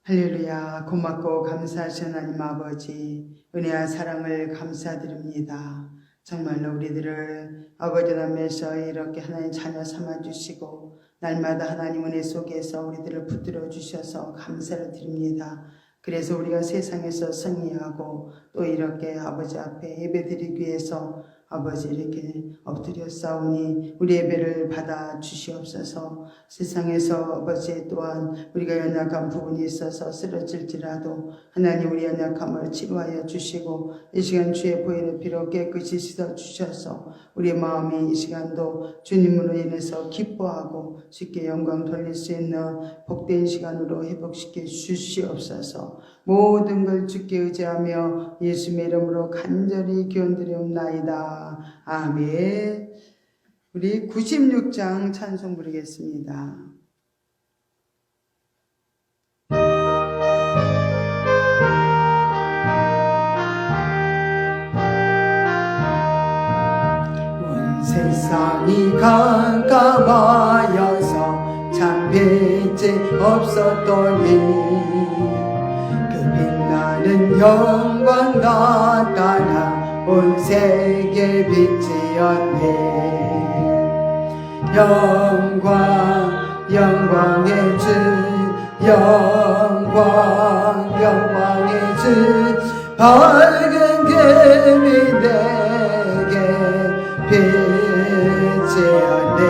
할렐루야. 고맙고 감사하신 하나님 아버지, 은혜와 사랑을 감사드립니다. 정말로 우리들을 아버지 남에서 이렇게 하나님 자녀 삼아주시고 날마다 하나님 은혜 속에서 우리들을 붙들어 주셔서 감사를 드립니다. 그래서 우리가 세상에서 승리하고 또 이렇게 아버지 앞에 예배드리기 위해서 아버지 이렇게 엎드려 싸우니 우리 예배를 받아 주시옵소서. 세상에서 아버지 또한 우리가 연약한 부분이 있어서 쓰러질지라도 하나님 우리 연약함을 치료하여 주시고 이 시간 주의 보혈의 피로 깨끗이 씻어 주셔서 우리의 마음이 이 시간도 주님으로 인해서 기뻐하고 쉽게 영광 돌릴 수 있는 복된 시간으로 회복시켜 주시옵소서. 모든 걸 주께 의지하며 예수님의 이름으로 간절히 기원드리옵나이다. 아멘. 우리 96장 찬송 부르겠습니다. 온 세상이 깜깜하여서 참 빛이 없었더니 빛나는 영광 나타나 온 세계 빛이었네. 영광의 주, 영광의 주, 밝은 금이 내게 빛이었네.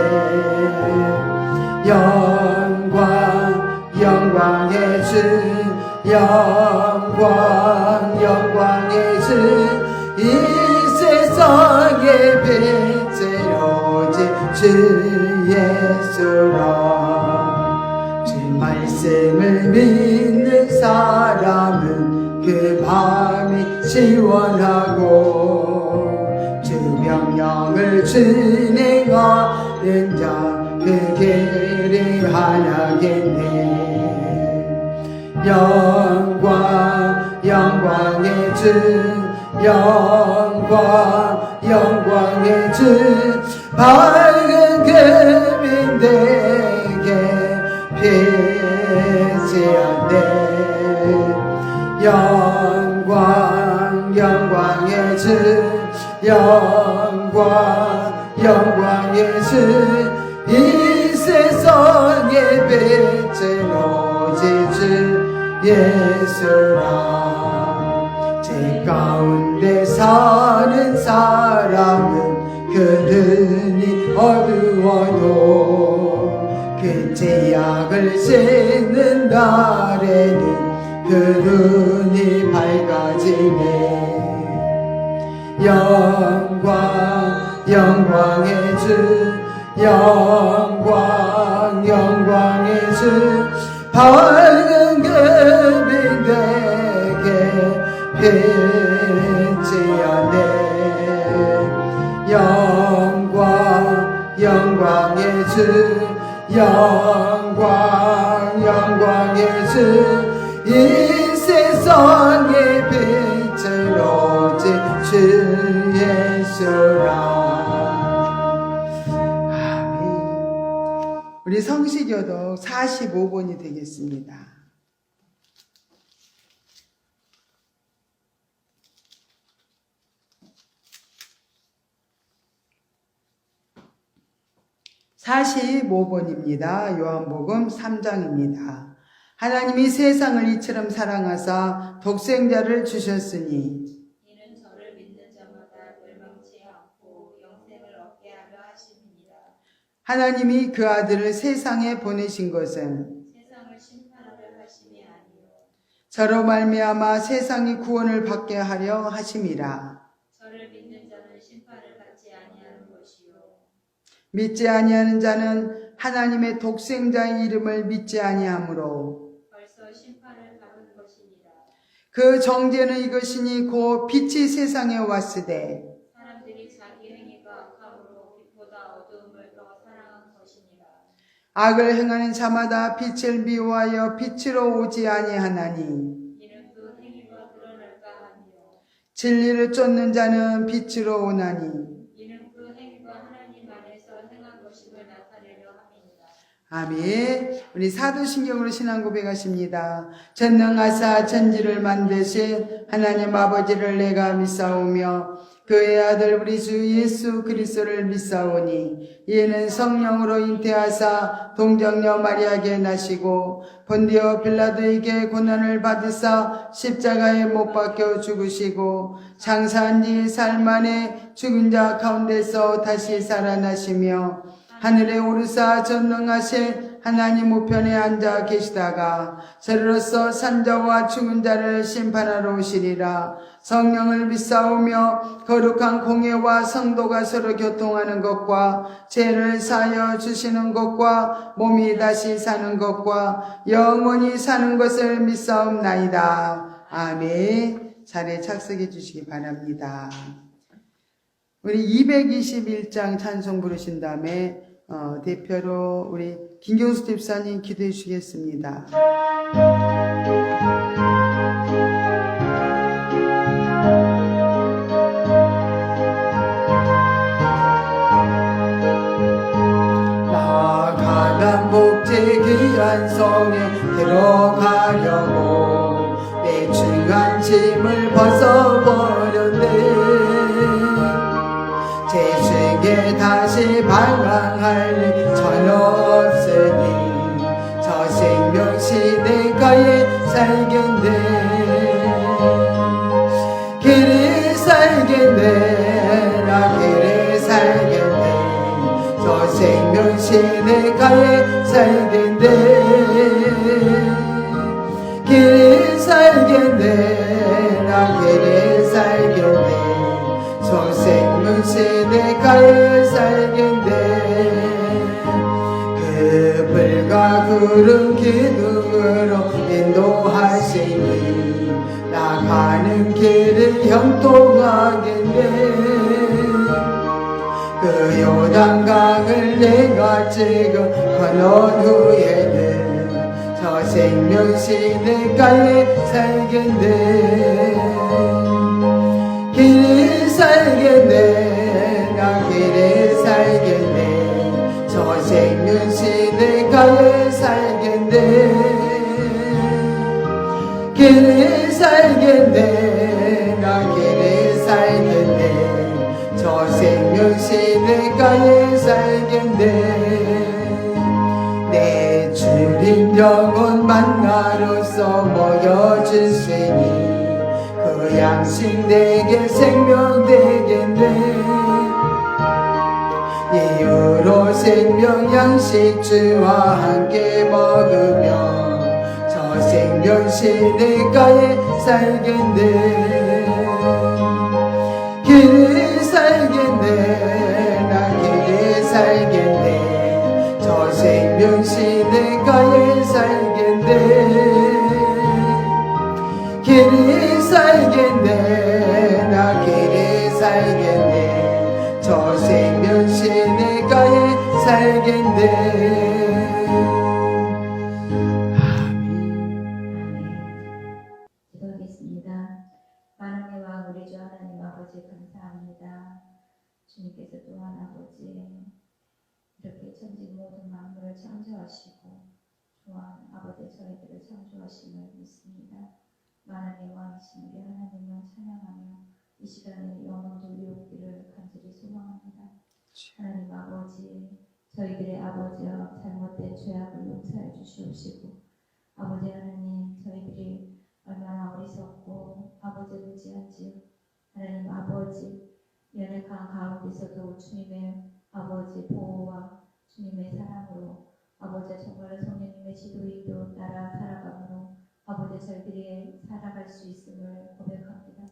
영광의 주, 영광의 주, 이 세상의 빛은 오직 주 예수라. 주 말씀을 믿는 사람은 그 마음이 시원하고 주 명령을 준행하는 자 그 길이 하나겠네. 영광의 주, 영광의 주, 밝은 금이 내게 빛이었네. 영광의 주, 영광의 주, 이 세상의 빛은 오직 주 예수라. 제 가운데 사는 사람은 그 눈이 어두워도 그 제약을 씻는 날에는 그 눈이 밝아지네. 영광의 주, 영광의 주, 밝은 금이 내게 빛이었네. 영광의 주, 영광의 주, 이 세상의 빛은 오직 주 예수라. 아멘. 우리 성시교독 45번이 되겠습니다. (45번입니다) 요한복음 3장입니다. 하나님이 세상을 이처럼 사랑하사 독생자를 주셨으니 이는 저를 믿는 자마다 멸망치 않고 영생을 얻게 하려 하심이니라. 하나님이 그 아들을 세상에 보내신 것은 세상을 심판하려 하심이 아니요 저로 말미암아 세상이 구원을 받게 하려 하심이라. 저를 믿는 자는 심판을 받지 아니하는 것이요 믿지 아니하는 자는 하나님의 독생자의 이름을 믿지 아니하므로 벌써 심판을 받은 것이니라. 그 정죄는 이것이니 곧 빛이 세상에 왔으되 사람들이 자기 행위가 악함으로 빛보다 어두움을 더 사랑한 것이니라. 악을 행하는 자마다 빛을 미워하여 빛으로 오지 아니하나니 이는 그 행위가 드러날까 하며 진리를 쫓는 자는 빛으로 오나니. 이는 그 행위가 하나님 안에서 행한 것임을 나타내려 함이니라. 아멘. 우리 사도신경으로 신앙 고백하십니다. 전능하사 천지를 만드신 하나님 아버지를 내가 믿사오며 그의 아들 우리 주 예수 그리스도를 믿사오니 이는 성령으로 잉태하사 동정녀 마리아에게 나시고 본디오 빌라도에게 고난을 받으사 십자가에 못 박혀 죽으시고 장사한 지 사흘 만에 죽은 자 가운데서 다시 살아나시며 하늘에 오르사 전능하신 하나님 우편에 앉아 계시다가 저리로서 산자와 죽은 자를 심판하러 오시리라. 성령을 믿사오며 거룩한 공예와 성도가 서로 교통하는 것과 죄를 사하여 주시는 것과 몸이 다시 사는 것과 영원히 사는 것을 믿사옵나이다. 아멘. 자리에 착석해 주시기 바랍니다. 우리 221장 찬송 부르신 다음에 대표로 우리 김경수 집사님 기도해 주시겠습니다. 나가난 복제 귀한 성에 들어가려고 내 중한 짐을 벗어버렸네. 제주에 다시 방황할 일 전혀 없으니 저 생명 시내가에 살겠네. 길이 살겠네. 나 길이 살겠네. 저 생명 시내가에 살겠네. 길이 살겠네. 나 길이 살겠네. 저 생명 시내가에 살겠네. 그 불과 구름 기둥으로 인도하시니 나가는 길을 형통하겠네. 그 요단강을 내가 지금 건넌 후에는 저 생명 시내가에 살겠네. 길이 살겠네. 나 길이 살겠네. 저 생명 시내가에 살겠네. 길이 살겠네. 나 길이 살겠네. 저 생명 시내가에 살겠네. 내 주님 영혼 만나로서 모여주시니 그 양식 내게 생명 되겠네. 이후로 생명 양식 주와 함께 먹으며 저 생명 시내가에 살겠네. 길이 살겠네. 나 길이 살겠네. 저 생명 시내가에 살겠네. 길이 살겠네. 나 길이 살겠네. 저 생명 시내가에 살겠네. 기도하겠습니다. 만왕의 왕 우리 주 하나님 아버지 감사합니다. 주님께서 또한 아버지 이렇게 천지 모든 만물을 창조하시고 또한 아버지 저희들을 창조하심을 믿습니다. 만왕의 왕이신 우리 하나님을 찬양하며 이 시간에 영혼도 이루기를 간절히 소망합니다. 하나님 아버지, 저희들의 아버지와 잘못된 죄악을 용서해 주시옵시고 아버지 하나님, 저희들이 얼마나 어리석고 아버지를 무지한지요. 하나님 아버지, 연약한 가운데서도 주님의 아버지 보호와 주님의 사랑으로 아버지 정말로 성령님의 지도인도 따라 살아감으로 아버지 저희들이 살아갈 수 있음을 고백합니다.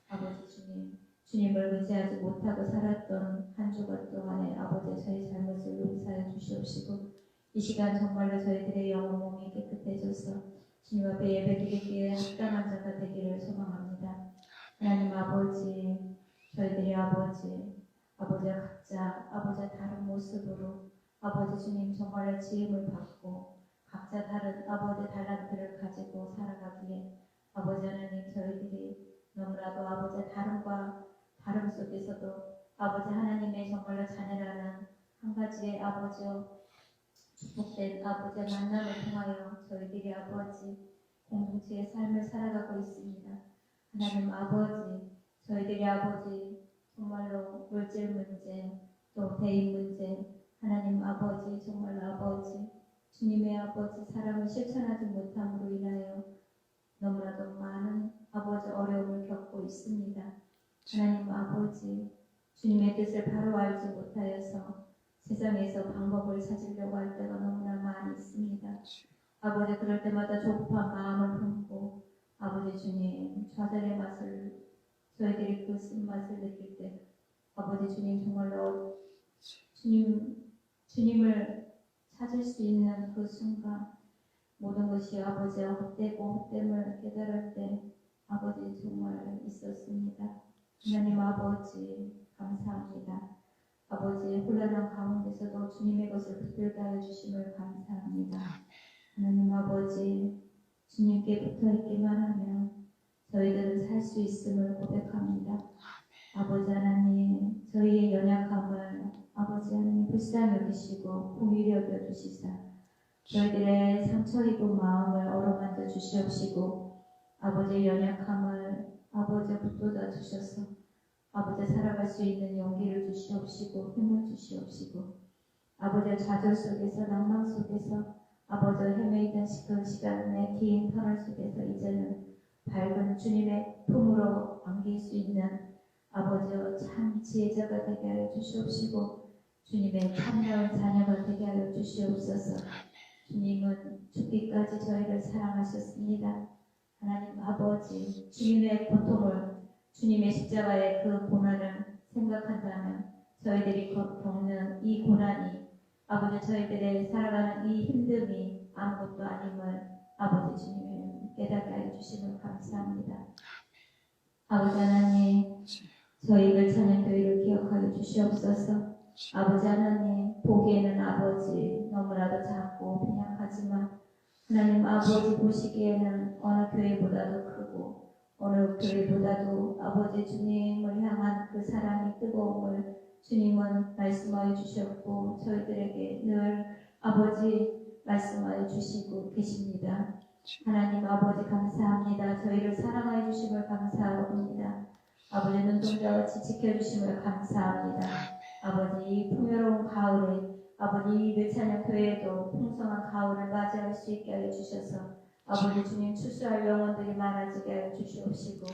아버지 주님, 주님을 의지하지 못하고 살았던 한 주간 동안에 아버지 저희 잘못을 용서하여 주시옵시고 이 시간 정말로 저희들의 영혼 몸이 깨끗해져서 주님 앞에 예배드리기에 합당한 자가 되기를 소망합니다. 하나님 아버지, 저희들이 아버지가 각자 아버지의 다른 모습으로 아버지 주님 정말로 지음을 받고 각자 다른 아버지 달란트를 가지고 살아가기에 아버지 하나님 저희들이 너무나도 아버지 다름과 다름 속에서도 아버지 하나님의 정말로 자녀라는 한 가지의 아버지요 복된 아버지의 만남을 통하여 저희들이 아버지 공동체의 삶을 살아가고 있습니다. 하나님 아버지, 저희들이 아버지 정말로 물질 문제, 또 대인 문제, 하나님 아버지 정말로 아버지 주님의 아버지 사랑을 실천하지 못함으로 인하여 너무나도 많은 아버지 어려움을 겪고 있습니다. 하나님 아버지 주님의 뜻을 바로 알지 못하여서 세상에서 방법을 찾으려고 할 때가 너무나 많이 있습니다. 아버지 그럴 때마다 조급한 마음을 품고 아버지 주님 좌절의 맛을 저희들이 그 쓴맛을 느낄 때 아버지 주님 정말로 주님을 찾을 수 있는 그 순간 모든 것이 아버지와 헛되고 헛됨을 깨달을 때 아버지 정말 있었습니다. 하나님 아버지 감사합니다. 아버지 혼란한 가운데서도 주님의 것을 붙들게 하여 주심을 감사합니다. 하나님 아버지 주님께 붙어있기만 하면 저희들은 살 수 있음을 고백합니다. 아버지 하나님 저희의 연약함을 아버지 하나님 불쌍히 여기시고 긍휼히 여겨주시사 저희들의 상처 입은 마음을 어루만져 주시옵시고 아버지의 연약함을 아버지 붙돋아 주셔서 아버지 살아갈 수 있는 용기를 주시옵시고 힘을 주시옵시고 아버지의 좌절 속에서 낭망 속에서 아버지 헤매이던 그 시간의 긴 터널 속에서 이제는 밝은 주님의 품으로 안길 수 있는 아버지여 참 지혜자가 되게 하여 주시옵시고 주님의 참나은 자녀가 되게 하여 주시옵소서. 주님은 죽기까지 저희를 사랑하셨습니다. 하나님 아버지 주님의 고통을 주님의 십자가의 그 고난을 생각한다면 저희들이 겪는 이 고난이 아버지 저희들의 살아가는 이 힘듦이 아무것도 아님을 아버지 주님을 깨닫게 하여 주심을 감사합니다. 아버지 하나님 저희들 찬양교회를 기억하여 주시옵소서. 아버지 하나님 보기에는 아버지 너무나도 작고 빈약하지만 하나님 아버지 보시기에는 어느 교회보다도 크고 어느 교회보다도 아버지 주님을 향한 그 사랑의 뜨거움을 주님은 말씀하여 주셨고 저희들에게 늘 아버지 말씀하여 주시고 계십니다. 하나님 아버지 감사합니다. 저희를 사랑하여 주심을 감사합니다. 아버지 눈동자같이 지켜주심을 감사합니다. 아버지 이 풍요로운 가을에 아버지 이 매찬양 교회에도 풍성한 가을을 맞이할 수 있게 하여 주셔서 아버지 주님 추수할 영혼들이 많아지게 하여 주시옵시고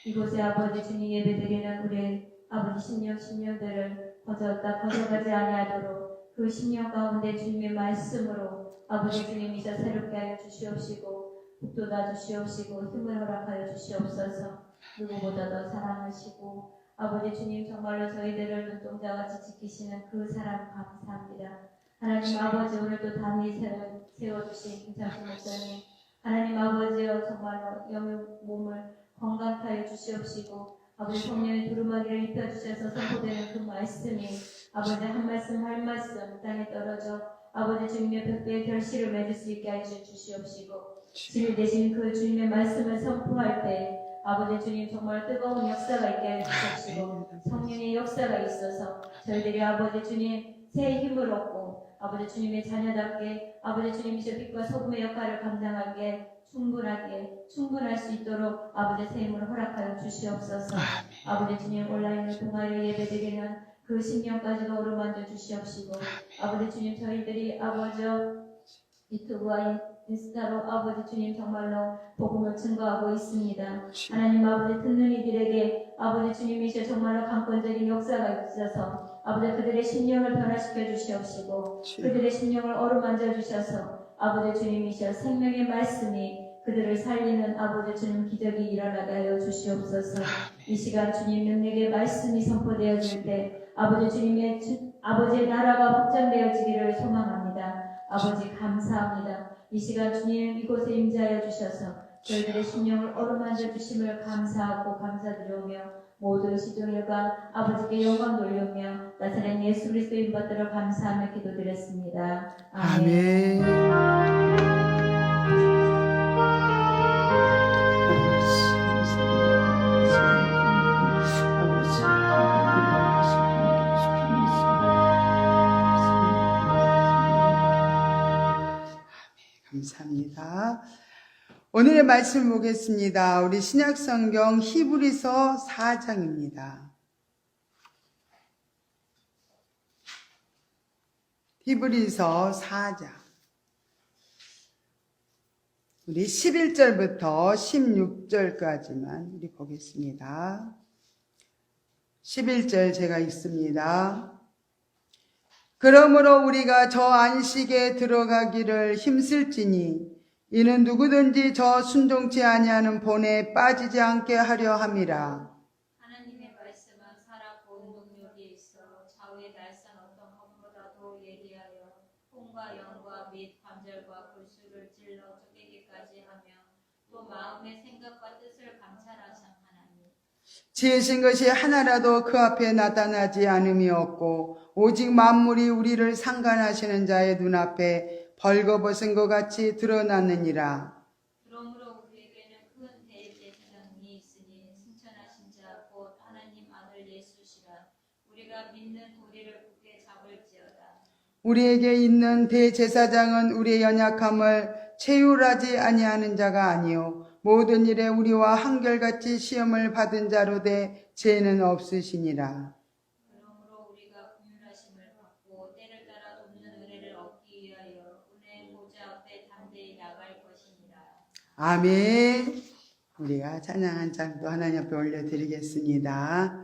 이곳에 아버지 주님 예배드리는 우리 아버지 신령들을 거저가지 아니하도록 그 신령 가운데 주님의 말씀으로 아버지 주님이셔 새롭게 하여 주시옵시고 북돋아 주시옵시고 힘을 허락하여 주시옵소서. 누구보다도 사랑하시고 아버지 주님 정말로 저희들을 눈동자같이 지키시는 그 사랑 감사합니다. 하나님 아버지 오늘도 담이 세워주신 김창수 목사님 하나님 아버지여 정말로 영의 몸을 건강케 하여 주시옵시고 아버지 성령의 두루마기를 입혀주셔서 선포되는 그 말씀이 아버지 한 말씀 할 말씀 땅에 떨어져 아버지 주님의 벽배의 결실을 맺을 수 있게 하여 주시옵시고 진리 되신 그 주님의 말씀을 선포할 때 아버지 주님 정말 뜨거운 역사가 있게 하여 주시옵시고 성령의 역사가 있어서 저희들이 아버지 주님 새 힘을 얻고 아버지 주님의 자녀답게 아버지 주님이셔 빛과 소금의 역할을 감당하게 충분할 수 있도록 아버지 새 힘을 허락하여 주시옵소서. 아버지 주님 온라인을 통하여 예배드리는 그 신령까지도 어루만져 주시옵시고 아버지 주님 저희들이 아버지 유튜브와 인스타로 아버지 주님 정말로 복음을 증거하고 있습니다. 하나님 아버지 듣는 이들에게 아버지 주님이셔 정말로 강권적인 역사가 있어서 아버지 그들의 심령을 변화시켜 주시옵시고 그들의 심령을 어루만져 주셔서 아버지 주님이셔 생명의 말씀이 그들을 살리는 아버지 주님 기적이 일어나게 하여 주시옵소서. 이 시간 주님 능력의 말씀이 선포되어질 때 아버지 주님의 아버지의 나라가 확장되어지기를 소망합니다. 아버지 감사합니다. 이 시간 주님 이곳에 임재하여 주셔서 저희들의 심령을 어루만져 주심을 감사하고 감사드리오며 모든 시종일관 아버지께 영광 돌리오며 나사렛 예수 그리스도 이름 받들어 감사하며 기도드렸습니다. 아멘. 오늘의 말씀 보겠습니다. 우리 신약성경 히브리서 4장입니다. 히브리서 4장. 우리 11절부터 16절까지만 우리 보겠습니다. 11절 제가 읽습니다. 그러므로 우리가 저 안식에 들어가기를 힘쓸지니 이는 누구든지 저 순종치 아니하는 본에 빠지지 않게 하려 함이라. 하나님의 말씀은 살았고 운동력이 있어 좌우의 날선 어떤 검보다도 예리하여 혼과 영과 및 관절과 골수를 찔러 쪼개기까지 하며 또 마음의 생각과 뜻을 감찰하신 하나님. 지으신 것이 하나라도 그 앞에 나타나지 않음이 없고 오직 만물이 우리를 상관하시는 자의 눈앞에 벌거벗은 것 같이 드러나느니라. 그러므로 우리에게는 큰 대제사장이 있으니 승천하신 자 곧 하나님 아들 예수시라. 우리가 믿는 도리를 굳게 잡을지어다. 우리에게 있는 대제사장은 우리의 연약함을 체휼하지 아니하는 자가 아니요 모든 일에 우리와 한결같이 시험을 받은 자로되 죄는 없으시니라. 그러므로 우리가 긍휼하심을 받고 때를 따라 돕는 은혜를 얻기 위하여 은혜의 보좌 앞에 담대히 나갈 것이니라. 아멘. 우리가 찬양 한 장도 하나님 앞에 올려드리겠습니다.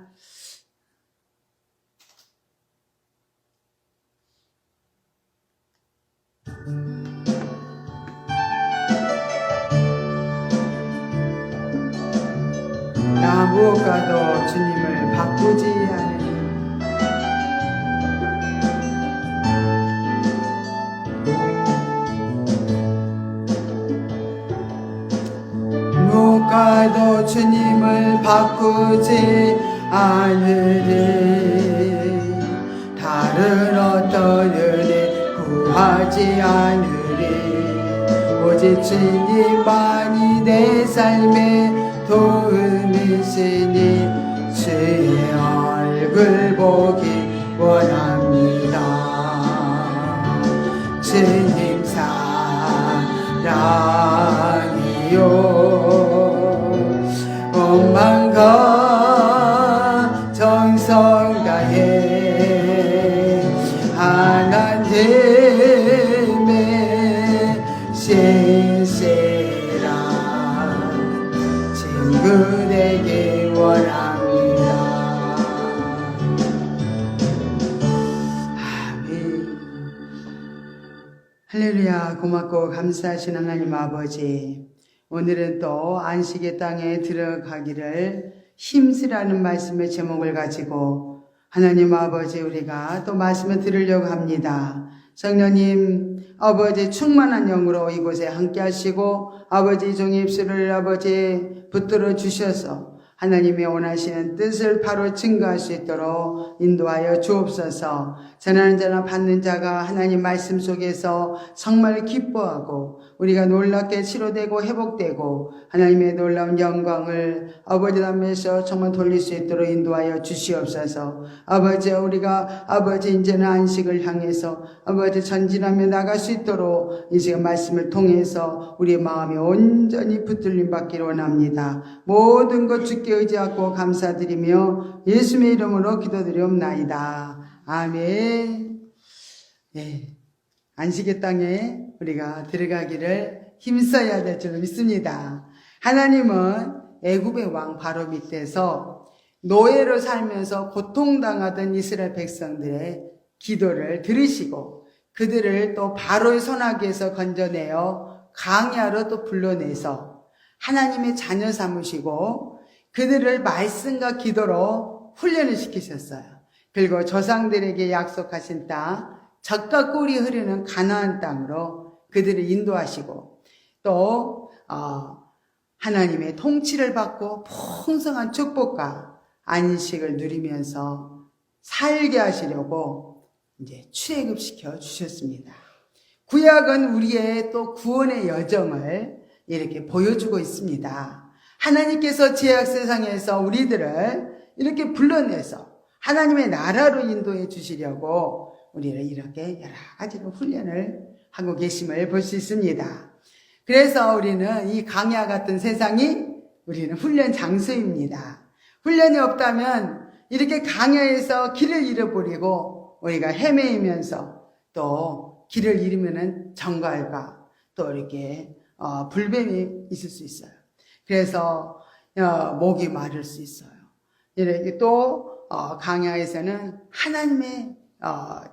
나 무엇과도 주님을 바꾸지 않으니 무엇과도 주님을 바꾸지 않으리. 다른 어떤 은혜 구하지 않으리. 오직 주님만이 내 삶의 도움이시니 주의 얼굴 보기 원합니다. 주님 사랑이요 온 마음과 정성 다해 하나님의 신실한 친구 되기 원합니다. 아멘. 할렐루야. 고맙고 감사하신 하나님 아버지, 오늘은 또 안식의 땅에 들어가기를 힘쓰라는 말씀의 제목을 가지고 하나님 아버지 우리가 또 말씀을 들으려고 합니다. 성령님 아버지 충만한 영으로 이곳에 함께 하시고 아버지 종의 입술을 아버지 붙들어 주셔서 하나님의 원하시는 뜻을 바로 증거할 수 있도록 인도하여 주옵소서. 전하는 자나 받는 자가 하나님 말씀 속에서 정말 기뻐하고 우리가 놀랍게 치료되고 회복되고 하나님의 놀라운 영광을 아버지 앞에서 정말 돌릴 수 있도록 인도하여 주시옵소서. 아버지 우리가 아버지 이제는 안식을 향해서 아버지 전진하며 나갈 수 있도록 이 시간 말씀을 통해서 우리의 마음이 온전히 붙들림 받기를 원합니다. 모든 것 주께 의지하고 감사드리며 예수의 이름으로 기도드리옵나이다. 아멘. 네. 안식의 땅에 우리가 들어가기를 힘써야 될 줄 믿습니다. 하나님은 애굽의 왕 바로 밑에서 노예로 살면서 고통당하던 이스라엘 백성들의 기도를 들으시고 그들을 또 바로의 손아귀에서 건져내어 광야로 또 불러내서 하나님의 자녀 삼으시고 그들을 말씀과 기도로 훈련을 시키셨어요. 그리고 조상들에게 약속하신 땅, 젖과 꿀이 흐르는 가나안 땅으로 그들을 인도하시고 또 하나님의 통치를 받고 풍성한 축복과 안식을 누리면서 살게 하시려고 이제 출애굽시켜 주셨습니다. 구약은 우리의 또 구원의 여정을 이렇게 보여주고 있습니다. 하나님께서 죄악 세상에서 우리들을 이렇게 불러내서 하나님의 나라로 인도해 주시려고 우리를 이렇게 여러 가지로 훈련을 하고 계심을 볼 수 있습니다. 그래서 우리는 이 강야 같은 세상이 우리는 훈련 장소입니다. 훈련이 없다면 이렇게 강야에서 길을 잃어버리고 우리가 헤매이면서 또 길을 잃으면은 정갈과 또 이렇게 불뱀이 있을 수 있어요. 그래서 목이 마를 수 있어요. 이렇게 또 강야에서는 하나님의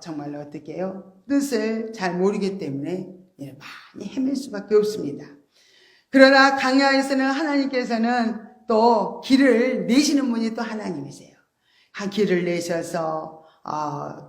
정말로 어떻게 해요? 뜻을 잘 모르기 때문에 많이 헤맬 수밖에 없습니다. 그러나 강야에서는 하나님께서는 또 길을 내시는 분이 또 하나님이세요. 한 길을 내셔서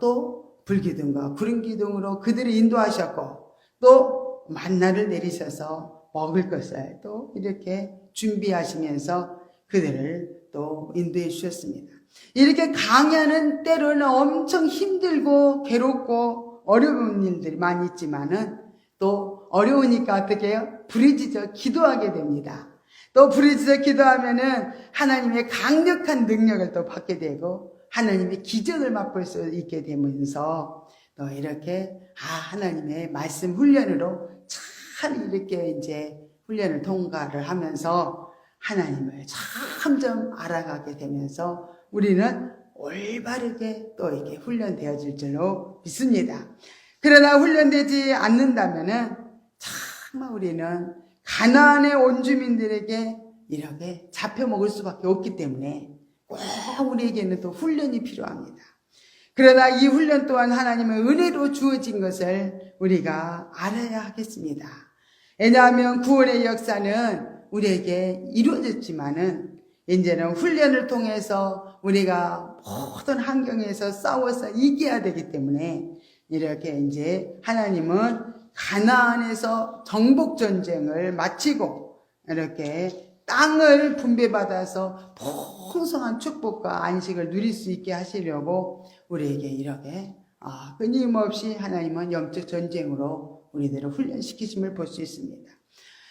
또 불기둥과 구름기둥으로 그들을 인도하셨고 또 만나를 내리셔서 먹을 것을 또 이렇게 준비하시면서 그들을 또 인도해 주셨습니다. 이렇게 강야는 때로는 엄청 힘들고 괴롭고 어려운 일들이 많이 있지만은 또 어려우니까 어떻게 해요? 부르짖어 기도하게 됩니다. 또 부르짖어 기도하면은 하나님의 강력한 능력을 또 받게 되고 하나님의 기적을 맛볼 수 있게 되면서 또 이렇게 하나님의 말씀 훈련으로 잘 이렇게 이제 훈련을 통과를 하면서 하나님을 점점 알아가게 되면서 우리는 올바르게 또 이게 훈련되어질 줄로 믿습니다. 그러나 훈련되지 않는다면은 정말 우리는 가나안의 온주민들에게 이렇게 잡혀먹을 수밖에 없기 때문에 꼭 우리에게는 또 훈련이 필요합니다. 그러나 이 훈련 또한 하나님의 은혜로 주어진 것을 우리가 알아야 하겠습니다. 왜냐하면 구원의 역사는 우리에게 이루어졌지만은 이제는 훈련을 통해서 우리가 모든 환경에서 싸워서 이겨야 되기 때문에 이렇게 이제 하나님은 가나안에서 정복 전쟁을 마치고 이렇게 땅을 분배받아서 풍성한 축복과 안식을 누릴 수 있게 하시려고 우리에게 이렇게 끊임없이 하나님은 영적 전쟁으로 우리들을 훈련시키심을 볼 수 있습니다.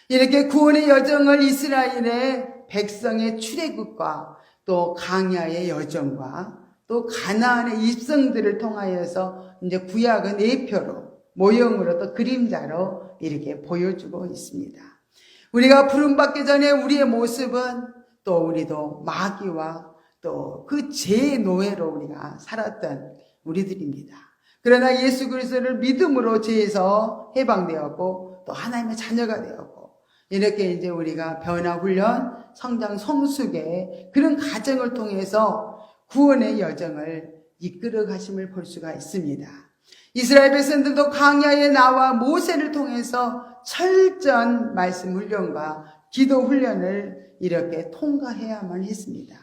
이렇게 구원의 여정을 이스라엘의 백성의 출애굽과 또 강야의 여정과 또 가나안의 입성들을 통하여서 이제 구약은 예표로 모형으로 또 그림자로 이렇게 보여주고 있습니다. 우리가 부름받기 전에 우리의 모습은 또 우리도 마귀와 또 그 죄의 노예로 우리가 살았던 우리들입니다. 그러나 예수 그리스도를 믿음으로 죄에서 해방되었고 또 하나님의 자녀가 되었고 이렇게 이제 우리가 변화 훈련, 성장 성숙의 그런 과정을 통해서 구원의 여정을 이끌어 가심을 볼 수가 있습니다. 이스라엘 백성들도 광야에 나와 모세를 통해서 철저한 말씀 훈련과 기도 훈련을 이렇게 통과해야만 했습니다.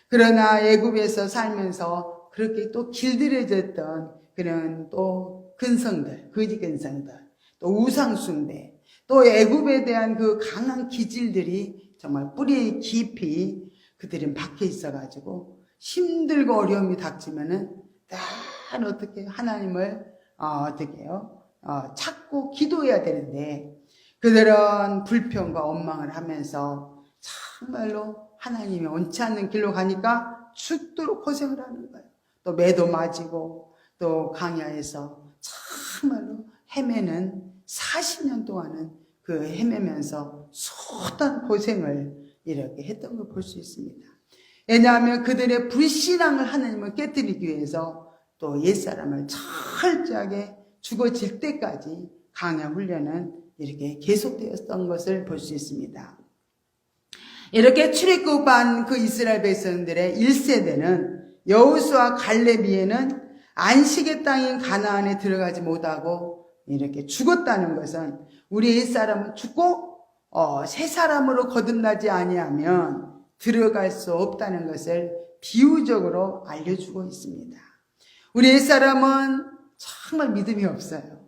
그러나 애굽에서 살면서 그렇게 또 길들여졌던 그런 또 근성들, 거짓 근성들, 또 우상숭배, 또 애굽에 대한 그 강한 기질들이 정말 뿌리 깊이 그들은 박혀 있어가지고 힘들고 어려움이 닥치면은 늘 어떻게 하나님을 어떻게 해요? 찾고 기도해야 되는데 그들은 불평과 원망을 하면서 정말로 하나님이 원치 않는 길로 가니까 죽도록 고생을 하는 거예요. 또 매도 맞이고 또 강야에서 정말로 헤매는 40년 동안은 그 헤매면서 쏟은 고생을 이렇게 했던 걸 볼 수 있습니다. 왜냐하면 그들의 불신앙을 하나님을 깨뜨리기 위해서 또 옛사람을 철저하게 죽어질 때까지 강야 훈련은 이렇게 계속되었던 것을 볼 수 있습니다. 이렇게 출애굽한 그 이스라엘 백성들의 1세대는 여호수아 갈렙이에는 안식의 땅인 가나안에 들어가지 못하고 이렇게 죽었다는 것은 우리 옛사람은 죽고 새 사람으로 거듭나지 아니하면 들어갈 수 없다는 것을 비유적으로 알려주고 있습니다. 우리 옛사람은 정말 믿음이 없어요.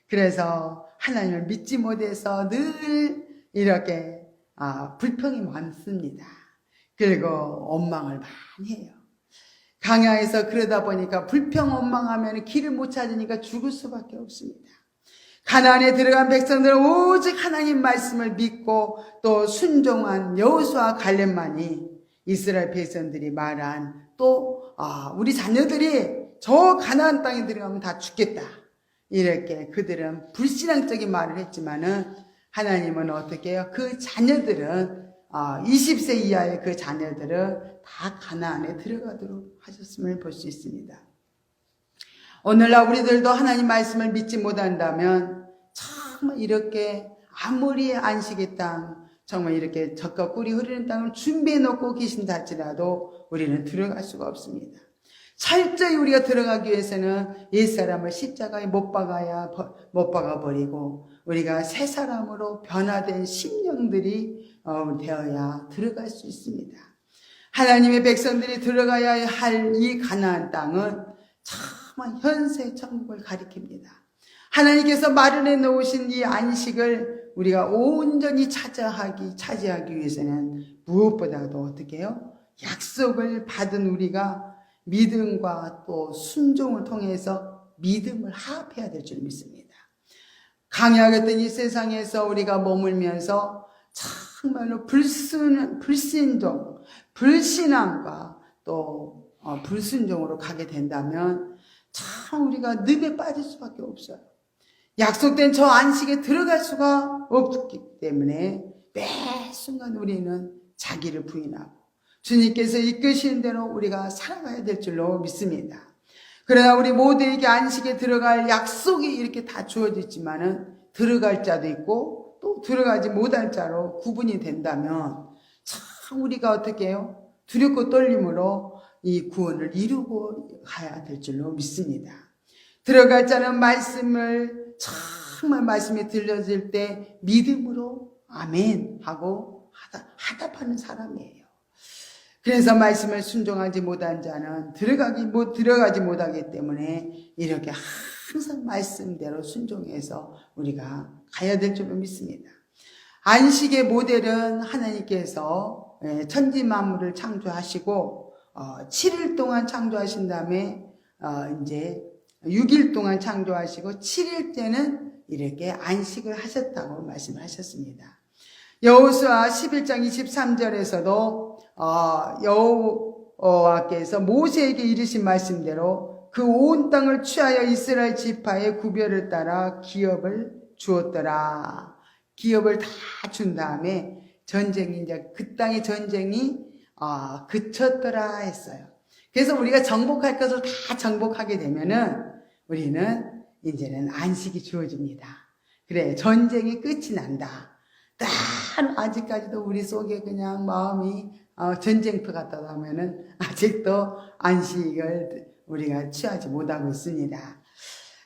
그래서 하나님을 믿지 못해서 늘 이렇게 불평이 많습니다. 그리고 원망을 많이 해요. 강야에서 그러다 보니까 불평 원망하면 길을 못 찾으니까 죽을 수밖에 없습니다. 가나안에 들어간 백성들은 오직 하나님 말씀을 믿고 또 순종한 여호수아 갈렙만이 이스라엘 백성들이 말한 또 우리 자녀들이 저 가나안 땅에 들어가면 다 죽겠다. 이렇게 그들은 불신앙적인 말을 했지만은 하나님은 어떻게 해요? 그 자녀들은 20세 이하의 그 자녀들은 다 가나안에 들어가도록 하셨음을 볼 수 있습니다. 오늘날 우리들도 하나님 말씀을 믿지 못한다면 정말 이렇게 아무리 안식의 땅, 정말 이렇게 젖과 꿀이 흐르는 땅을 준비해 놓고 계신다 할지라도 우리는 들어갈 수가 없습니다. 철저히 우리가 들어가기 위해서는 옛사람을 십자가에 못 박아버리고 우리가 새 사람으로 변화된 심령들이 되어야 들어갈 수 있습니다. 하나님의 백성들이 들어가야 할 이 가나안 땅은 정말 현세 천국을 가리킵니다. 하나님께서 마련해 놓으신 이 안식을 우리가 온전히 차지하기 위해서는 무엇보다도 어떻게 해요? 약속을 받은 우리가 믿음과 또 순종을 통해서 믿음을 합해야 될 줄 믿습니다. 강요하겠던 이 세상에서 우리가 머물면서 정말로 불신종, 불신앙과 또 불순종으로 가게 된다면 참 우리가 늪에 빠질 수밖에 없어요. 약속된 저 안식에 들어갈 수가 없기 때문에 매 순간 우리는 자기를 부인하고 주님께서 이끄시는 대로 우리가 살아가야 될 줄로 믿습니다. 그러나 우리 모두에게 안식에 들어갈 약속이 이렇게 다 주어지지만은 들어갈 자도 있고 또 들어가지 못할 자로 구분이 된다면 참 우리가 어떻게 해요? 두렵고 떨림으로 이 구원을 이루고 가야 될 줄로 믿습니다. 들어갈 자는 말씀을 정말 말씀이 들려질 때 믿음으로 아멘 하고 하답하는 사람이에요. 그래서 말씀을 순종하지 못한 자는 들어가지 못하기 때문에 이렇게 항상 말씀대로 순종해서 우리가 가야 될 줄로 믿습니다. 안식의 모델은 하나님께서 천지 만물을 창조하시고 7일 동안 창조하신 다음에 이제 6일 동안 창조하시고 7일째는 이렇게 안식을 하셨다고 말씀을 하셨습니다. 여호수아 11장 23절에서도 여호와께서 모세에게 이르신 말씀대로 그 온 땅을 취하여 이스라엘 지파의 구별을 따라 기업을 주었더라. 기업을 다 준 다음에 전쟁이 이제 그 땅의 전쟁이 그쳤더라 했어요. 그래서 우리가 정복할 것을 다 정복하게 되면은 우리는 이제는 안식이 주어집니다. 그래, 전쟁이 끝이 난다. 딱 아직까지도 우리 속에 그냥 마음이 전쟁터 같다 하면은 아직도 안식을 우리가 취하지 못하고 있습니다.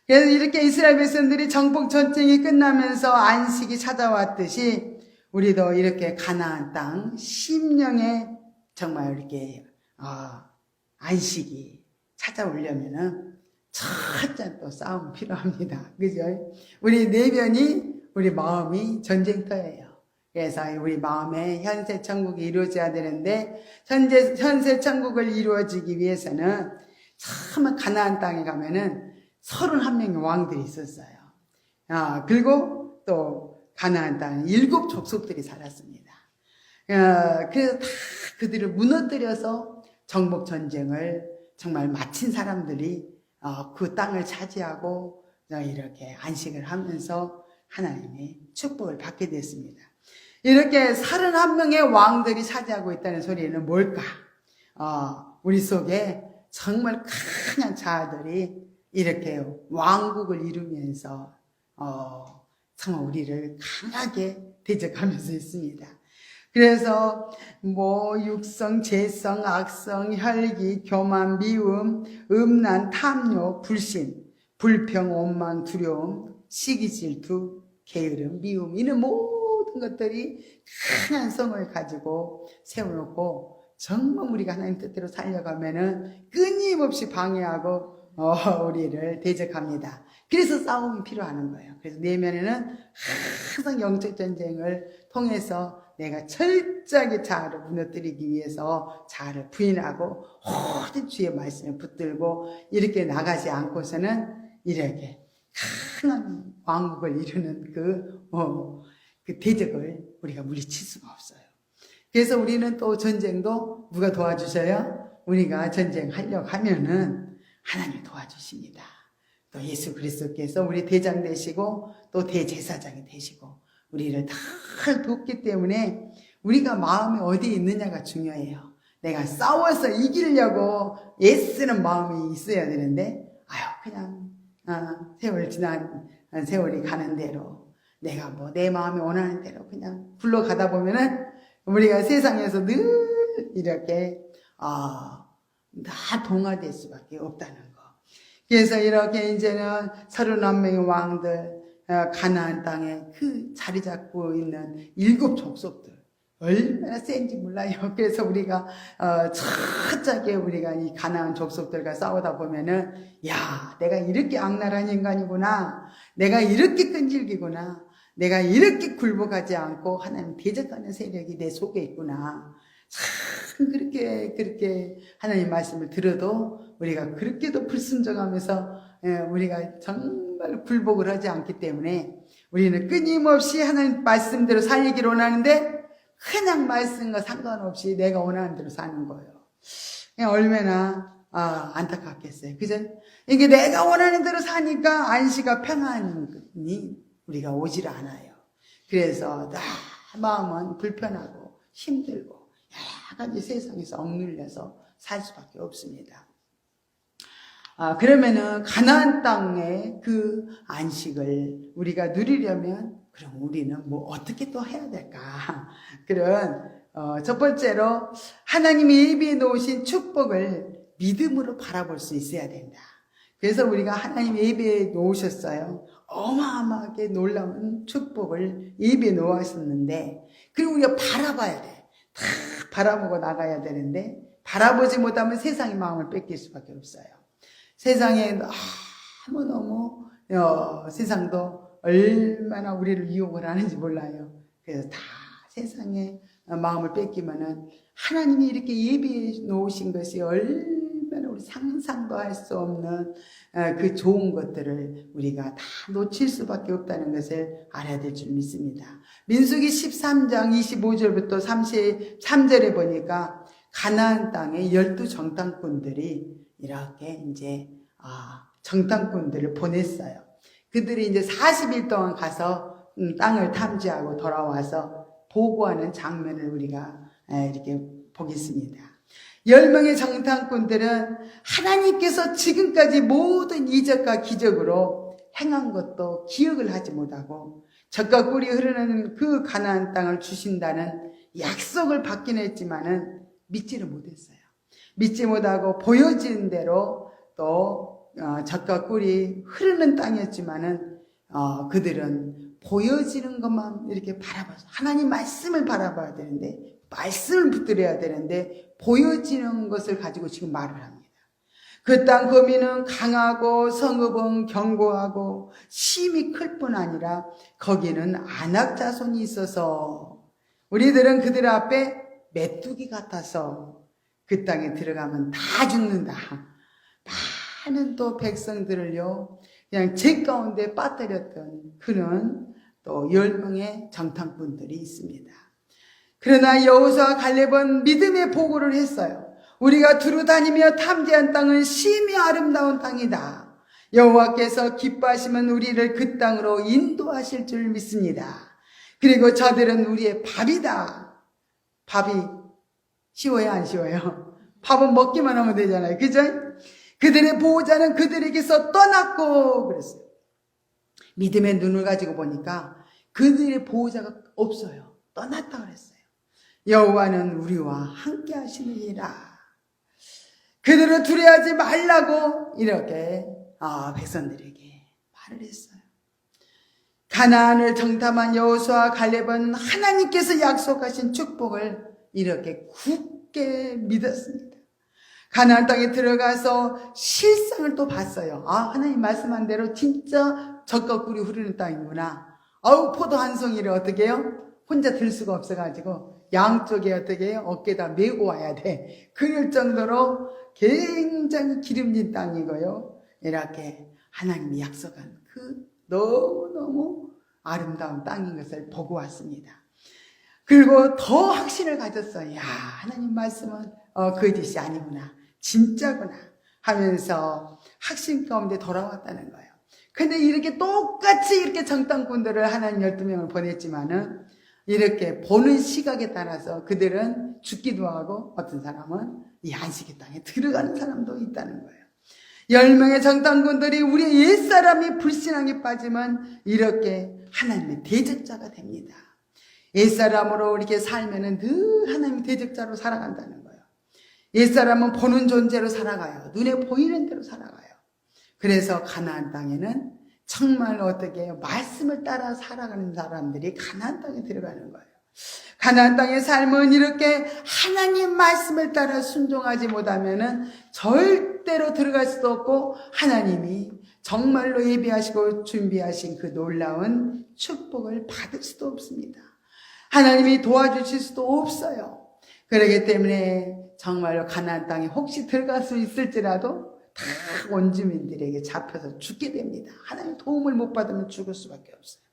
그래서 이렇게 이스라엘 백성들이 정복 전쟁이 끝나면서 안식이 찾아왔듯이 우리도 이렇게 가나안 땅 심령에 정말 이렇게 안식이 찾아오려면은 철저한 또 싸움 필요합니다. 그죠? 우리 내면이 우리 마음이 전쟁터예요. 그래서 우리 마음에 현세 천국이 이루어져야 되는데 현세 천국을 이루어지기 위해서는 참 가나안 땅에 가면은 31명의 왕들이 있었어요. 그리고 또 가나안 땅에 7 족속들이 살았습니다. 그래서 다 그들을 무너뜨려서 정복 전쟁을 정말 마친 사람들이 그 땅을 차지하고 이렇게 안식을 하면서 하나님의 축복을 받게 됐습니다. 이렇게 31명의 왕들이 차지하고 있다는 소리는 뭘까? 우리 속에 정말 큰 자아들이 이렇게 왕국을 이루면서 정말 우리를 강하게 대적하면서 있습니다. 그래서 육성, 재성, 악성, 혈기, 교만, 미움, 음란, 탐욕, 불신, 불평, 원망, 두려움, 시기, 질투, 게으름, 미움, 이런 모든 것들이 강한 성을 가지고 세워놓고 정말 우리가 하나님 뜻대로 살려가면은 끊임없이 방해하고 우리를 대적합니다. 그래서 싸움이 필요한 거예요. 그래서 내면에는 항상 영적 전쟁을 통해서 내가 철저하게 자아를 무너뜨리기 위해서 자아를 부인하고 모든 주의 말씀을 붙들고 이렇게 나가지 않고서는 이렇게 강한 왕국을 이루는 그 대적을 우리가 물리칠 수가 없어요. 그래서 우리는 또 전쟁도 누가 도와주셔요? 우리가 전쟁하려고 하면은 하나님이 도와주십니다. 또 예수 그리스도께서 우리 대장 되시고 또 대제사장이 되시고 우리를 다 돕기 때문에 우리가 마음이 어디에 있느냐가 중요해요. 내가 싸워서 이기려고 애쓰는 마음이 있어야 되는데 그냥 세월이 가는 대로 내가 뭐 내 마음이 원하는 대로 그냥 굴러가다 보면은 우리가 세상에서 늘 이렇게 다 동화될 수밖에 없다는 거. 그래서 이렇게 이제는 31명의 왕들 가나안 땅에 그 자리 잡고 있는 7 족속들 얼마나 센지 몰라요. 그래서 우리가 철저하게 우리가 이 가나안 족속들과 싸우다 보면은 내가 이렇게 악랄한 인간이구나, 내가 이렇게 끈질기구나, 내가 이렇게 굴복하지 않고 하나님 대적하는 세력이 내 속에 있구나. 참 그렇게 하나님 말씀을 들어도 우리가 그렇게도 불순종하면서 우리가 정말 굴복을 하지 않기 때문에 우리는 끊임없이 하나님 말씀대로 살기를 원하는데 그냥 말씀과 상관없이 내가 원하는 대로 사는 거예요. 얼마나 안타깝겠어요. 그죠? 이게 내가 원하는 대로 사니까 안식과 평안이 우리가 오질 않아요. 그래서 마음은 불편하고 힘들고 여러 가지 세상에서 억눌려서 살 수밖에 없습니다. 그러면은 가나안 땅의 그 안식을 우리가 누리려면 그럼 우리는 뭐 어떻게 또 해야 될까? 그런 첫 번째로 하나님이 예비해 놓으신 축복을 믿음으로 바라볼 수 있어야 된다. 그래서 우리가 하나님이 예비해 놓으셨어요. 어마어마하게 놀라운 축복을 예비해 놓으셨는데 그리고 우리가 바라봐야 돼. 다 바라보고 나가야 되는데 바라보지 못하면 세상의 마음을 뺏길 수밖에 없어요. 세상에 너무너무 세상도 얼마나 우리를 유혹을 하는지 몰라요. 그래서 다 세상의 마음을 뺏기면은 하나님이 이렇게 예비해 놓으신 것이 얼마나 우리 상상도 할 수 없는 그 좋은 것들을 우리가 다 놓칠 수밖에 없다는 것을 알아야 될 줄 믿습니다. 민수기 13장 25절부터 33절에 보니까 가나안 땅에 12 정탐꾼들이 이렇게 이제 정탐꾼들을 보냈어요. 그들이 이제 40일 동안 가서 땅을 탐지하고 돌아와서 보고하는 장면을 우리가 이렇게 보겠습니다. 10명의 정탐꾼들은 하나님께서 지금까지 모든 이적과 기적으로 행한 것도 기억을 하지 못하고 젖과 꿀이 흐르는 그 가나안 땅을 주신다는 약속을 받긴 했지만은 믿지를 못했어요. 믿지 못하고 보여지는 대로 또 젖과 꿀이 흐르는 땅이었지만은 그들은 보여지는 것만 이렇게 바라봐서 하나님 말씀을 바라봐야 되는데 말씀을 붙들어야 되는데 보여지는 것을 가지고 지금 말을 합니다. 그 땅 거민은 강하고 성읍은 견고하고 심이 클 뿐 아니라 거기는 아낙 자손이 있어서 우리들은 그들 앞에 메뚜기 같아서 그 땅에 들어가면 다 죽는다. 많은 또 백성들을요 그냥 제 가운데 빠뜨렸던 그런 또 10명의 정탐꾼들이 있습니다. 그러나 여호수아와 갈렙은 믿음의 보고를 했어요. 우리가 두루 다니며 탐지한 땅은 심히 아름다운 땅이다. 여호와께서 기뻐하시면 우리를 그 땅으로 인도하실 줄 믿습니다. 그리고 저들은 우리의 밥이다. 밥이 쉬워요, 안 쉬워요? 밥은 먹기만 하면 되잖아요. 그죠? 그들의 보호자는 그들에게서 떠났고 그랬어요. 믿음의 눈을 가지고 보니까 그들의 보호자가 없어요. 떠났다 그랬어요. 여호와는 우리와 함께 하시느니라. 그들을 두려워하지 말라고 이렇게 백성들에게 말을 했어요. 가나안을 정탐한 여호수아와 갈렙은 하나님께서 약속하신 축복을 이렇게 굳게 믿었습니다. 가나안 땅에 들어가서 실상을 또 봤어요. 하나님 말씀한 대로 진짜 젖과 꿀이 흐르는 땅이구나. 포도 한 송이를 어떻게 해요? 혼자 들 수가 없어가지고 양쪽에 어떻게 해요? 어깨에다 메고 와야 돼. 그럴 정도로 굉장히 기름진 땅이고요. 이렇게 하나님이 약속한 그 너무너무 아름다운 땅인 것을 보고 왔습니다. 그리고 더 확신을 가졌어요. 하나님 말씀은 거짓이 아니구나. 진짜구나 하면서 확신 가운데 돌아왔다는 거예요. 근데 이렇게 똑같이 이렇게 정탐꾼들을 하나님 12명을 보냈지만은 이렇게 보는 시각에 따라서 그들은 죽기도 하고 어떤 사람은 이 안식의 땅에 들어가는 사람도 있다는 거예요. 10명의 정탐꾼들이 우리의 옛사람이 불신앙에 빠지면 이렇게 하나님의 대적자가 됩니다. 옛사람으로 이렇게 살면은 늘 하나님의 대적자로 살아간다는 거예요. 옛사람은 보는 존재로 살아가요. 눈에 보이는 대로 살아가요. 그래서 가나안 땅에는 정말 어떻게 해요? 말씀을 따라 살아가는 사람들이 가나안 땅에 들어가는 거예요. 가나안 땅의 삶은 이렇게 하나님 말씀을 따라 순종하지 못하면은 절대로 들어갈 수도 없고 하나님이 정말로 예비하시고 준비하신 그 놀라운 축복을 받을 수도 없습니다. 하나님이 도와주실 수도 없어요. 그렇기 때문에 정말로 가나안 땅에 혹시 들어갈 수 있을지라도 다 원주민들에게 잡혀서 죽게 됩니다. 하나님 도움을 못 받으면 죽을 수밖에 없어요.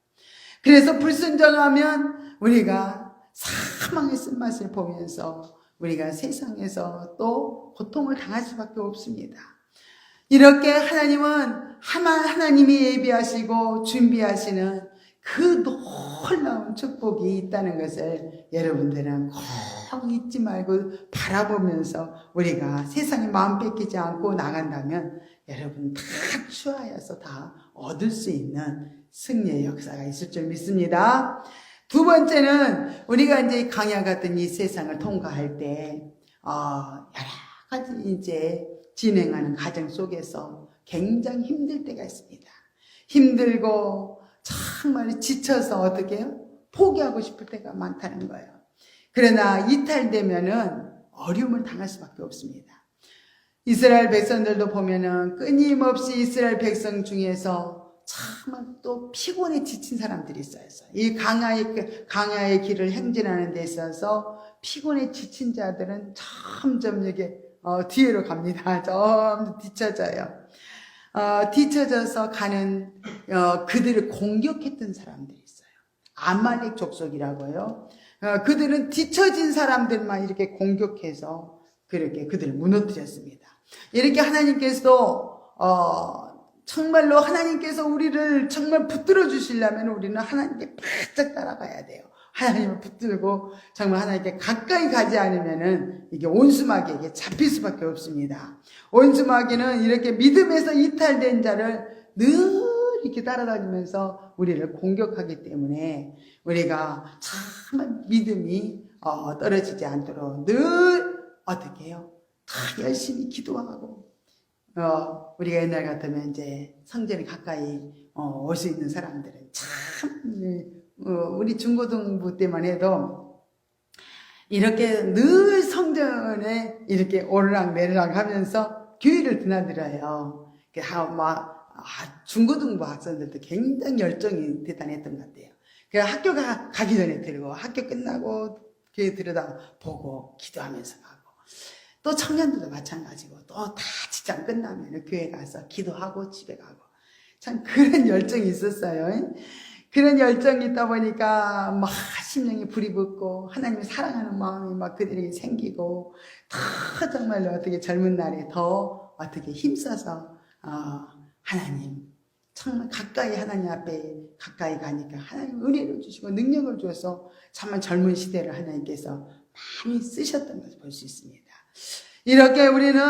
그래서 불순종하면 우리가 사망의 쓴맛을 보면서 우리가 세상에서 또 고통을 당할 수밖에 없습니다. 이렇게 하나님이 예비하시고 준비하시는 그 놀라운 축복이 있다는 것을 여러분들은 꼭 잊지 말고 바라보면서 우리가 세상에 마음 뺏기지 않고 나간다면 여러분 다 추하여서 다 얻을 수 있는 승리의 역사가 있을 줄 믿습니다. 두 번째는 우리가 이제 강야 같은 이 세상을 통과할 때 여러 가지 이제 진행하는 과정 속에서 굉장히 힘들 때가 있습니다. 힘들고 정말 지쳐서 어떻게 해요? 포기하고 싶을 때가 많다는 거예요. 그러나 이탈되면은 어려움을 당할 수밖에 없습니다. 이스라엘 백성들도 보면은 끊임없이 이스라엘 백성 중에서 정말 또 피곤에 지친 사람들이 있어요. 이 강야의 길을 행진하는 데 있어서 피곤에 지친 자들은 점점 이게 뒤로 갑니다. 점점 뒤쳐져요. 뒤쳐져서 가는 그들을 공격했던 사람들이 있어요. 아말렉 족속이라고 해요. 그들은 뒤처진 사람들만 이렇게 공격해서 그렇게 그들을 무너뜨렸습니다. 이렇게 하나님께서도 정말로 하나님께서 우리를 정말 붙들어 주시려면 우리는 하나님께 바짝 따라가야 돼요. 하나님을 붙들고 정말 하나님께 가까이 가지 않으면은 이게 온수마귀에게 잡힐 수밖에 없습니다. 온수마귀는 이렇게 믿음에서 이탈된 자를 늘 이렇게 따라다니면서 우리를 공격하기 때문에 우리가 정말 믿음이 떨어지지 않도록 늘 어떻게 해요? 다 열심히 기도하고 우리가 옛날 같으면 이제 성전에 가까이 올 수 있는 사람들은 참 우리 중고등부 때만 해도 이렇게 늘 성전에 이렇게 오르락내리락 하면서 교회를 드나들어요. 중고등부 학생들도 굉장히 열정이 대단했던 것 같아요. 학교 가기 전에 들고 학교 끝나고 교회 들여다 보고 기도하면서 가고 또 청년들도 마찬가지고 또 다 직장 끝나면 교회 가서 기도하고 집에 가고 참 그런 열정이 있었어요. 그런 열정이 있다 보니까 막 심령이 불이 붙고 하나님을 사랑하는 마음이 막 그들에게 생기고 더 정말로 어떻게 젊은 날에 더 어떻게 힘써서 하나님 정말 가까이 하나님 앞에 가까이 가니까 하나님 은혜를 주시고 능력을 주셔서 정말 젊은 시대를 하나님께서 많이 쓰셨던 것을 볼 수 있습니다. 이렇게 우리는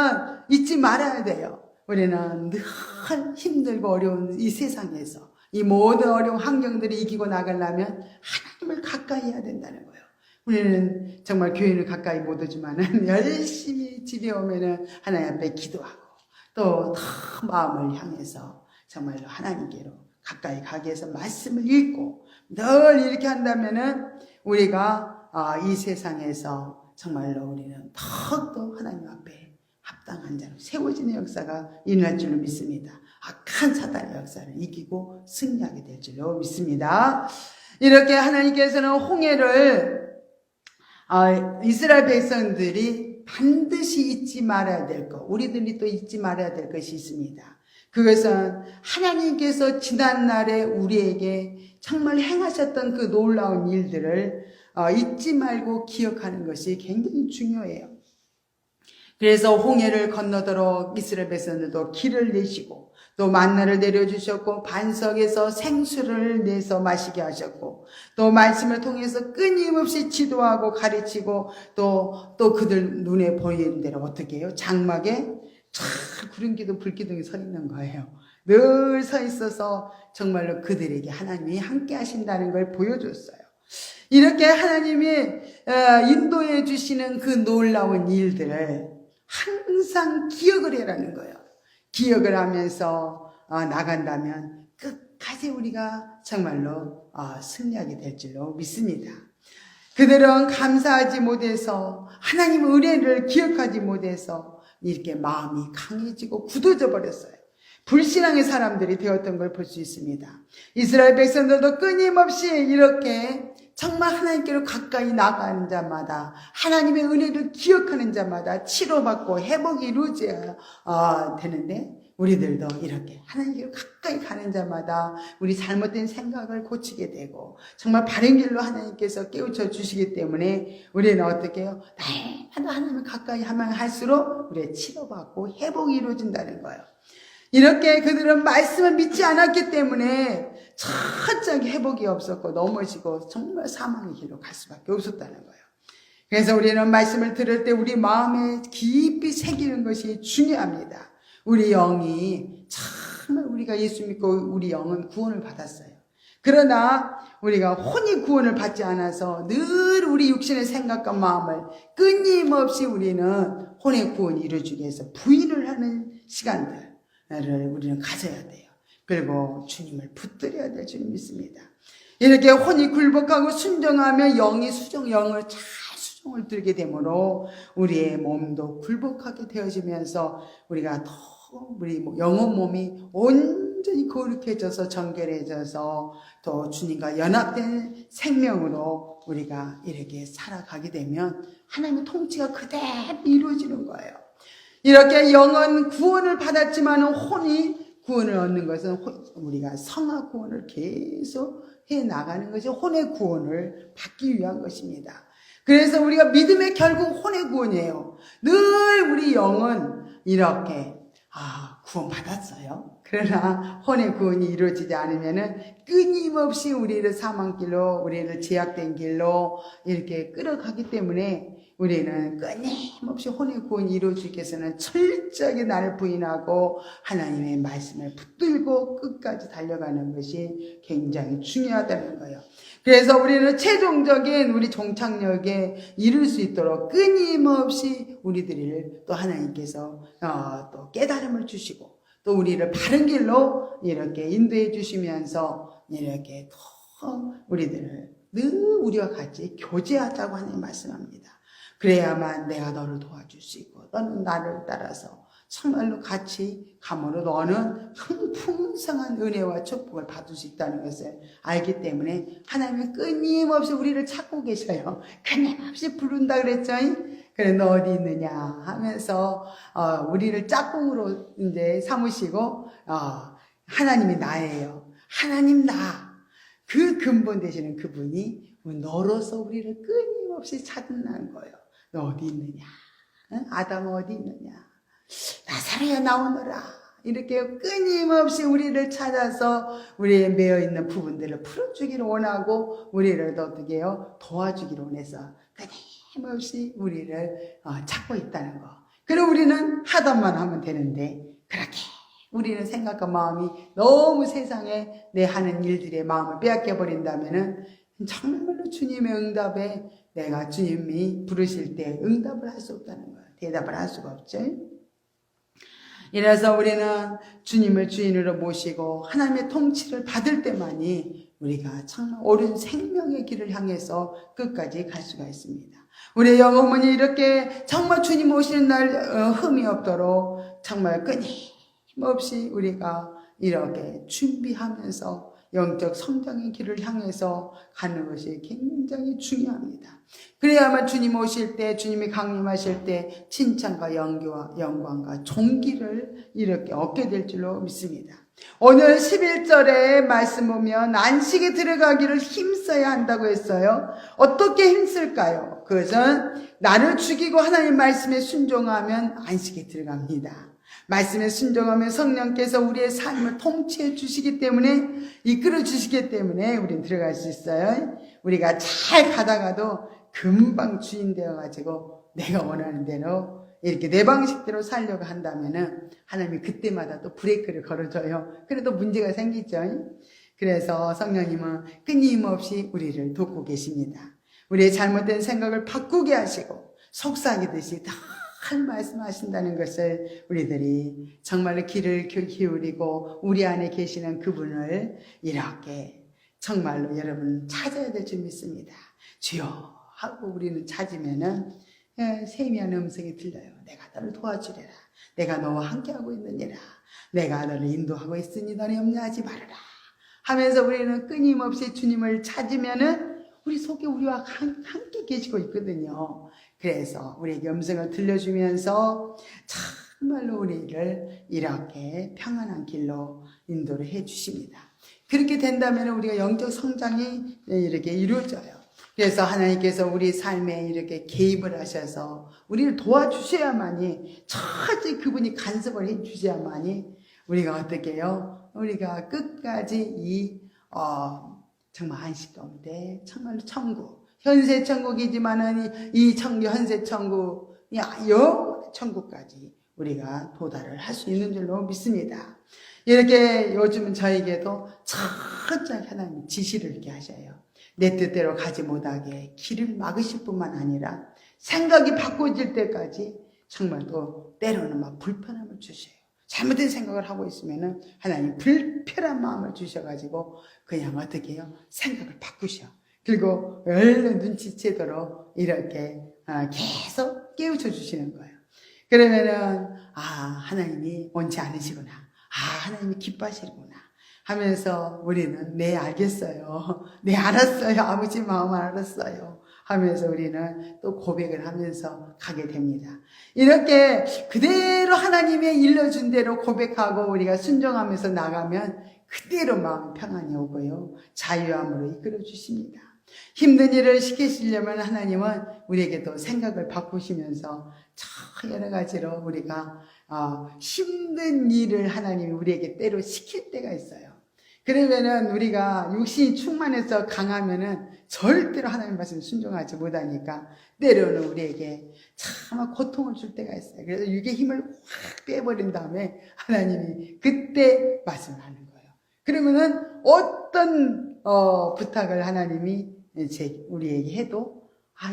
잊지 말아야 돼요. 우리는 늘 힘들고 어려운 이 세상에서 이 모든 어려운 환경들을 이기고 나가려면 하나님을 가까이 해야 된다는 거예요. 우리는 정말 교회를 가까이 못 오지만은 열심히 집에 오면은 하나님 앞에 기도하고 또 더 마음을 향해서 정말로 하나님께로 가까이 가기 위해서 말씀을 읽고 늘 이렇게 한다면은 우리가 이 세상에서 정말로 우리는 더욱더 하나님 앞에 합당한 자로 세워지는 역사가 일어날 줄로 믿습니다. 악한 사단의 역사를 이기고 승리하게 될 줄로 믿습니다. 이렇게 하나님께서는 홍해를 이스라엘 백성들이 반드시 잊지 말아야 될 것, 우리들이 또 잊지 말아야 될 것이 있습니다. 그것은 하나님께서 지난날에 우리에게 정말 행하셨던 그 놀라운 일들을 잊지 말고 기억하는 것이 굉장히 중요해요. 그래서 홍해를 건너도록 이스라엘 백성들도 길을 내시고 또 만나를 내려주셨고 반석에서 생수를 내서 마시게 하셨고 또 말씀을 통해서 끊임없이 지도하고 가르치고 또 그들 눈에 보이는 대로 어떻게 해요? 장막에 참 구름기둥 불기둥이 서 있는 거예요. 늘 서 있어서 정말로 그들에게 하나님이 함께 하신다는 걸 보여줬어요. 이렇게 하나님이 인도해 주시는 그 놀라운 일들을 항상 기억을 해라는 거예요. 기억을 하면서 나간다면 끝까지 우리가 정말로 승리하게 될 줄로 믿습니다. 그들은 감사하지 못해서 하나님의 은혜를 기억하지 못해서 이렇게 마음이 강해지고 굳어져 버렸어요. 불신앙의 사람들이 되었던 걸 볼 수 있습니다. 이스라엘 백성들도 끊임없이 이렇게 정말 하나님께로 가까이 나가는 자마다 하나님의 은혜를 기억하는 자마다 치료받고 회복이 이루어져야 되는데 우리들도 이렇게 하나님께로 가까이 가는 자마다 우리 잘못된 생각을 고치게 되고 정말 바른 길로 하나님께서 깨우쳐 주시기 때문에 우리는 어떻게 해요? 날마다 하나님을 가까이 하면 할수록 우리의 치료받고 회복이 이루어진다는 거예요. 이렇게 그들은 말씀을 믿지 않았기 때문에 철저하게 회복이 없었고 넘어지고 정말 사망의 길로 갈 수밖에 없었다는 거예요. 그래서 우리는 말씀을 들을 때 우리 마음에 깊이 새기는 것이 중요합니다. 우리 영이 정말 우리가 예수 믿고 우리 영은 구원을 받았어요. 그러나 우리가 혼이 구원을 받지 않아서 늘 우리 육신의 생각과 마음을 끊임없이 우리는 혼의 구원을 이루어주기 위해서 부인을 하는 시간들을 우리는 가져야 돼요. 그리고 주님을 붙들어야 될 줄 믿습니다. 이렇게 혼이 굴복하고 순종하며 영을 잘 수종을 들게 되므로 우리의 몸도 굴복하게 되어지면서 우리가 더 우리 영혼 몸이 온전히 거룩해져서 정결해져서 또 주님과 연합된 생명으로 우리가 이렇게 살아가게 되면 하나님의 통치가 그대로 이루어지는 거예요. 이렇게 영은 구원을 받았지만 혼이 구원을 얻는 것은 우리가 성화 구원을 계속 해 나가는 것이 혼의 구원을 받기 위한 것입니다. 그래서 우리가 믿음의 결국 혼의 구원이에요. 늘 우리 영은 이렇게 구원 받았어요. 그러나 혼의 구원이 이루어지지 않으면은 끊임없이 우리를 사망길로 우리를 제약된 길로 이렇게 끌어가기 때문에 우리는 끊임없이 혼의 구원이 이루어지기 위해서는 철저하게 나를 부인하고 하나님의 말씀을 붙들고 끝까지 달려가는 것이 굉장히 중요하다는 거예요. 그래서 우리는 최종적인 우리 종착역에 이룰 수 있도록 끊임없이 우리들을 또 하나님께서 또 깨달음을 주시고 또 우리를 바른 길로 이렇게 인도해 주시면서 이렇게 더 우리들을 늘 우리와 같이 교제하자고 하나님 말씀합니다. 그래야만 내가 너를 도와줄 수 있고 너는 나를 따라서 정말로 같이 감으로 너는 풍성한 은혜와 축복을 받을 수 있다는 것을 알기 때문에 하나님은 끊임없이 우리를 찾고 계셔요. 끊임없이 부른다 그랬죠? 그래 너 어디 있느냐 하면서 우리를 짝꿍으로 이제 삼으시고 하나님이 나예요. 하나님 나. 그 근본 되시는 그분이 너로서 우리를 끊임없이 찾는다는 거예요. 너 어디 있느냐? 아담 어디 있느냐? 나사로야 나오너라. 이렇게 끊임없이 우리를 찾아서 우리의 매여있는 부분들을 풀어주기를 원하고 우리를 어떻게 해요? 도와주기를 원해서 끊임없이 우리를 찾고 있다는 거. 그리고 우리는 하단만 하면 되는데 그렇게 우리는 생각과 마음이 너무 세상에 내 하는 일들의 마음을 빼앗겨 버린다면은 정말로 주님의 응답에 내가 주님이 부르실 때 응답을 할 수 없다는 거예요. 대답을 할 수가 없죠. 이래서 우리는 주님을 주인으로 모시고 하나님의 통치를 받을 때만이 우리가 정말 옳은 생명의 길을 향해서 끝까지 갈 수가 있습니다. 우리의 영혼이 이렇게 정말 주님 오시는 날 흠이 없도록 정말 끊임없이 우리가 이렇게 준비하면서 영적 성장의 길을 향해서 가는 것이 굉장히 중요합니다. 그래야만 주님 오실 때, 주님이 강림하실 때 칭찬과 영광과 존귀를 이렇게 얻게 될 줄로 믿습니다. 오늘 11절에 말씀 보면 안식에 들어가기를 힘써야 한다고 했어요. 어떻게 힘쓸까요? 그것은 나를 죽이고 하나님 말씀에 순종하면 안식에 들어갑니다. 말씀에 순종하며 성령께서 우리의 삶을 통치해 주시기 때문에, 이끌어 주시기 때문에 우리는 들어갈 수 있어요. 우리가 잘 가다가도 금방 주인 되어가지고 내가 원하는 대로 이렇게 내 방식대로 살려고 한다면은 하나님이 그때마다 또 브레이크를 걸어줘요. 그래도 문제가 생기죠. 그래서 성령님은 끊임없이 우리를 돕고 계십니다. 우리의 잘못된 생각을 바꾸게 하시고 속삭이듯이 잘 말씀하신다는 것을 우리들이 정말로 귀를 기울이고 우리 안에 계시는 그분을 이렇게 정말로 여러분 찾아야 될 줄 믿습니다. 주여 하고 우리는 찾으면은 세미한 음성이 들려요. 내가 너를 도와주리라. 내가 너와 함께하고 있느니라. 내가 너를 인도하고 있으니 너는 염려하지 말아라 하면서 우리는 끊임없이 주님을 찾으면은 우리 속에 우리와 함께 계시고 있거든요. 그래서 우리에게 음성을 들려주면서 정말로 우리를 이렇게 평안한 길로 인도를 해 주십니다. 그렇게 된다면 우리가 영적 성장이 이렇게 이루어져요. 그래서 하나님께서 우리 삶에 이렇게 개입을 하셔서 우리를 도와주셔야만이, 철저히 그분이 간섭을 해 주셔야만이 우리가 어떻게 해요? 우리가 끝까지 정말 안식 가운데 정말로 천국, 현세 천국이지만은 이 현세 천국, 영원의 천국까지 우리가 도달을 할 수 있는 줄로 믿습니다. 이렇게 요즘은 저에게도 철저히 하나님 지시를 이렇게 하셔요. 내 뜻대로 가지 못하게 길을 막으실 뿐만 아니라 생각이 바꿔질 때까지 정말 또 때로는 막 불편함을 주셔요. 잘못된 생각을 하고 있으면은 하나님 불편한 마음을 주셔가지고 그냥 어떻게 해요? 생각을 바꾸셔. 그리고 얼른 눈치채도록 이렇게 계속 깨우쳐 주시는 거예요. 그러면은 하나님이 원치 않으시구나. 하나님이 기뻐하시구나 하면서 우리는 네 알겠어요. 네 알았어요. 아버지 마음 알았어요 하면서 우리는 또 고백을 하면서 가게 됩니다. 이렇게 그대로 하나님의 일러준 대로 고백하고 우리가 순종하면서 나가면 그대로 마음 평안이 오고요. 자유함으로 이끌어 주십니다. 힘든 일을 시키시려면 하나님은 우리에게 또 생각을 바꾸시면서 여러 가지로 우리가 힘든 일을 하나님이 우리에게 때로 시킬 때가 있어요. 그러면은 우리가 육신이 충만해서 강하면은 절대로 하나님 말씀 순종하지 못하니까 때로는 우리에게 참 고통을 줄 때가 있어요. 그래서 육의 힘을 확 빼버린 다음에 하나님이 그때 말씀을 하는 거예요. 그러면은 어떤 부탁을 하나님이 우리에게 해도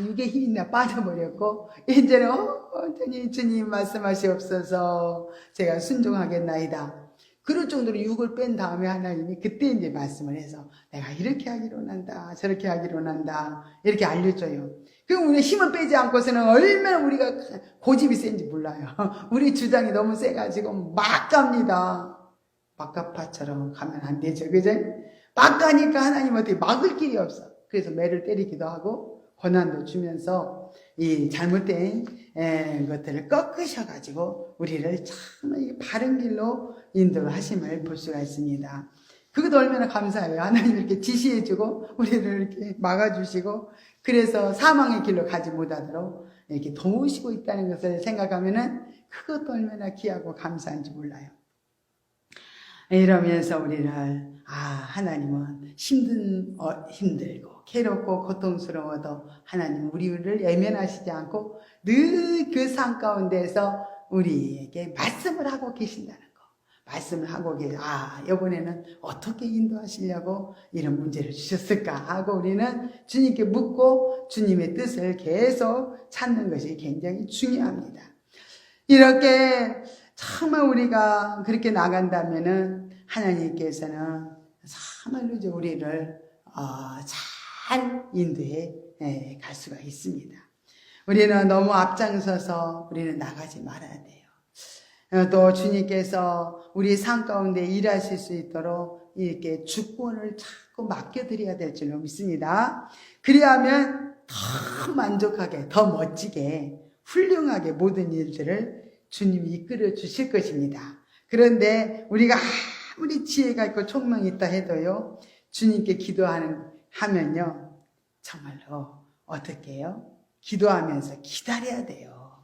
육의 힘이 나 빠져버렸고 이제는 주님 말씀하시옵소서 제가 순종하겠나이다. 그럴 정도로 육을 뺀 다음에 하나님이 그때 이제 말씀을 해서 내가 이렇게 하기로 난다, 저렇게 하기로 난다, 이렇게 알려줘요. 그럼 우리 힘을 빼지 않고서는 얼마나 우리가 고집이 센지 몰라요. 우리 주장이 너무 세가지고 막 갑니다. 막가파처럼 가면 안 되죠. 그죠? 막 가니까 하나님 어떻게 막을 길이 없어. 그래서 매를 때리기도 하고 고난도 주면서 이 잘못된 것들을 꺾으셔가지고 우리를 참 바른 길로 인도를 하심을 볼 수가 있습니다. 그것도 얼마나 감사해요. 하나님 이렇게 지시해주고 우리를 이렇게 막아주시고 그래서 사망의 길로 가지 못하도록 이렇게 도우시고 있다는 것을 생각하면은 그것도 얼마나 귀하고 감사한지 몰라요. 이러면서 우리를 하나님은 힘들고 괴롭고 고통스러워도 하나님 우리를 외면하시지 않고 늘 그 삶 가운데서 우리에게 말씀을 하고 계신다는 거. 말씀을 하고 이번에는 어떻게 인도하시려고 이런 문제를 주셨을까 하고 우리는 주님께 묻고 주님의 뜻을 계속 찾는 것이 굉장히 중요합니다. 이렇게 정말 우리가 그렇게 나간다면은 하나님께서는 정말로 이제 우리를 잘 인도해 갈 수가 있습니다. 우리는 너무 앞장서서 우리는 나가지 말아야 돼요. 또 주님께서 우리 삶 가운데 일하실 수 있도록 이렇게 주권을 자꾸 맡겨드려야 될 줄로 믿습니다. 그리하면 더 만족하게, 더 멋지게, 훌륭하게 모든 일들을 주님이 이끌어 주실 것입니다. 그런데 우리가 아무리 지혜가 있고 총명이 있다 해도요, 주님께 하면요, 정말로 어떻게 해요? 기도하면서 기다려야 돼요.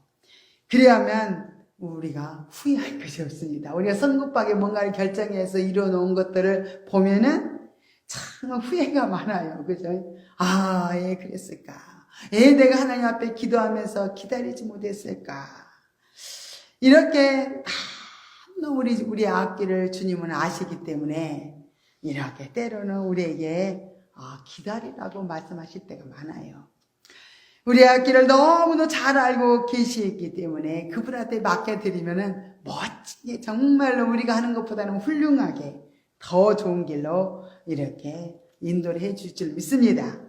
그래야만 우리가 후회할 것이 없습니다. 우리가 성급하게 뭔가를 결정해서 이뤄놓은 것들을 보면은 정말 후회가 많아요. 그죠? 아, 예, 그랬을까? 예, 내가 하나님 앞에 기도하면서 기다리지 못했을까? 이렇게 너무 우리의 앞길을 주님은 아시기 때문에 이렇게 때로는 우리에게 기다리라고 말씀하실 때가 많아요. 우리의 앞길을 너무도 잘 알고 계시기 때문에 그분한테 맡겨드리면은 멋지게 정말로 우리가 하는 것보다는 훌륭하게 더 좋은 길로 이렇게 인도를 해줄 줄 믿습니다.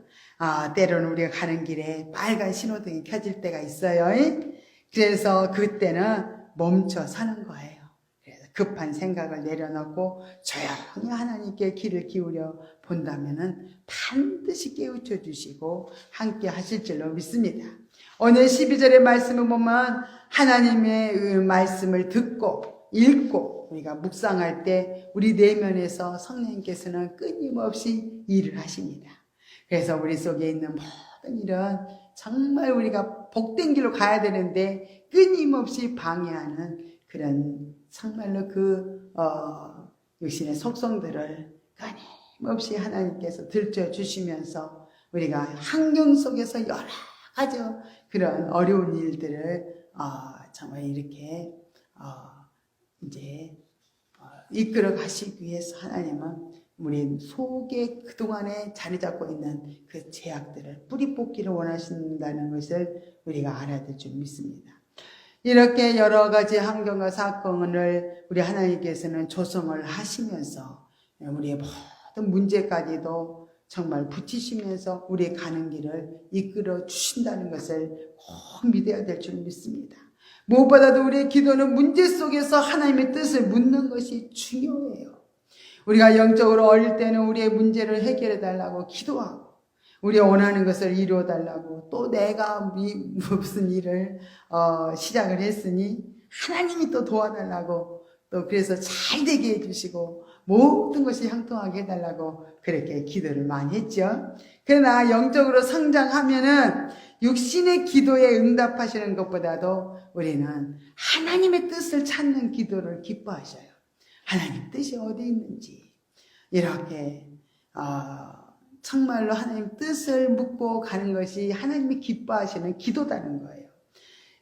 때로는 우리가 가는 길에 빨간 신호등이 켜질 때가 있어요. 그래서 그때는 멈춰 사는 거예요. 그래서 급한 생각을 내려놓고 조용히 하나님께 귀를 기울여 본다면은 반드시 깨우쳐 주시고 함께 하실 줄로 믿습니다. 오늘 12절의 말씀을 보면 하나님의 말씀을 듣고 읽고 우리가 묵상할 때 우리 내면에서 성령님께서는 끊임없이 일을 하십니다. 그래서 우리 속에 있는 모든 일은 정말 우리가 복된 길로 가야 되는데 끊임없이 방해하는 그런 정말로 육신의 속성들을 끊임없이 하나님께서 들춰주시면서 우리가 환경 속에서 여러 가지 그런 어려운 일들을 정말 이렇게 이제 이끌어 가시기 위해서 하나님은 우리 속에 그동안에 자리 잡고 있는 그 제약들을 뿌리 뽑기를 원하신다는 것을 우리가 알아야 될 줄 믿습니다. 이렇게 여러 가지 환경과 사건을 우리 하나님께서는 조성을 하시면서 우리의 모든 문제까지도 정말 붙이시면서 우리의 가는 길을 이끌어 주신다는 것을 꼭 믿어야 될 줄 믿습니다. 무엇보다도 우리의 기도는 문제 속에서 하나님의 뜻을 묻는 것이 중요해요. 우리가 영적으로 어릴 때는 우리의 문제를 해결해 달라고 기도하고 우리가 원하는 것을 이루어 달라고 또 내가 무슨 일을 시작을 했으니 하나님이 또 도와달라고 또 그래서 잘 되게 해주시고 모든 것이 형통하게 해달라고 그렇게 기도를 많이 했죠. 그러나 영적으로 성장하면은 육신의 기도에 응답하시는 것보다도 우리는 하나님의 뜻을 찾는 기도를 기뻐하셔요. 하나님 뜻이 어디 있는지 이렇게 정말로 하나님 뜻을 묻고 가는 것이 하나님이 기뻐하시는 기도다는 거예요.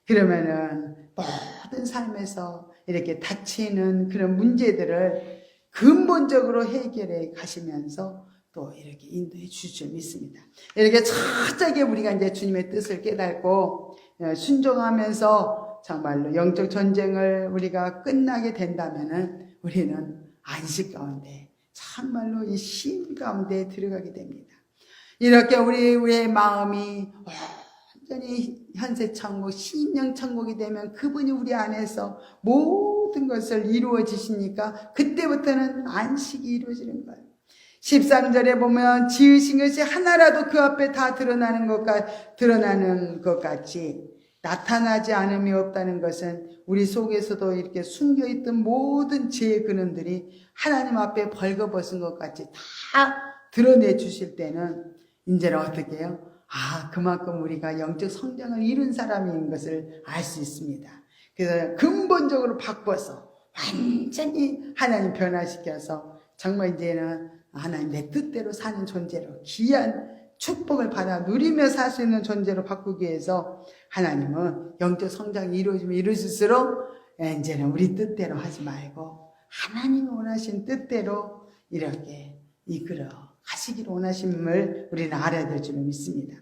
그러면은 모든 삶에서 이렇게 닥치는 그런 문제들을 근본적으로 해결해 가시면서 또 이렇게 인도해 주실 줄 믿습니다. 이렇게 철저하게 우리가 이제 주님의 뜻을 깨닫고 순종하면서 정말로 영적 전쟁을 우리가 끝나게 된다면은 우리는 안식 가운데 정말로 이 쉼 가운데 들어가게 됩니다. 이렇게 우리의 마음이 완전히 현세 천국, 신령 천국이 되면 그분이 우리 안에서 모든 것을 이루어지시니까 그때부터는 안식이 이루어지는 거예요. 13절에 보면 지으신 것이 하나라도 그 앞에 다 드러나는 것 같이 나타나지 않음이 없다는 것은 우리 속에서도 이렇게 숨겨있던 모든 죄의 근원들이 하나님 앞에 벌거벗은 것 같이 다 드러내 주실 때는 이제는 어떻게 해요? 그만큼 우리가 영적 성장을 이룬 사람인 것을 알 수 있습니다. 그래서 근본적으로 바꿔서 완전히 하나님 변화시켜서 정말 이제는 하나님 내 뜻대로 사는 존재로 귀한 축복을 받아 누리며 살 수 있는 존재로 바꾸기 위해서 하나님은 영적 성장이 이루어지면 이루어질수록 이제는 우리 뜻대로 하지 말고 하나님이 원하신 뜻대로 이렇게 이끌어 가시기를 원하심을 우리는 알아야 될 줄 믿습니다.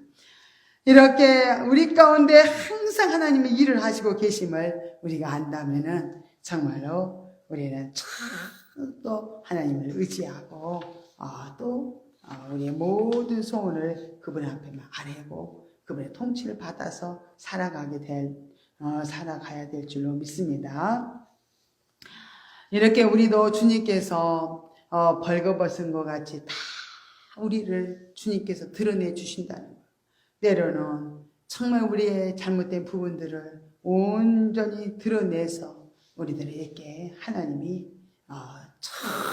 이렇게 우리 가운데 항상 하나님이 일을 하시고 계심을 우리가 안다면은 정말로 우리는 또 하나님을 의지하고 또 우리의 모든 소원을 그분 앞에 아뢰고 그분의 통치를 받아서 살아가야 될 줄로 믿습니다. 이렇게 우리도 주님께서 벌거벗은 것 같이 다 우리를 주님께서 드러내 주신다는 거예요. 때로는 정말 우리의 잘못된 부분들을 온전히 드러내서 우리들에게 하나님이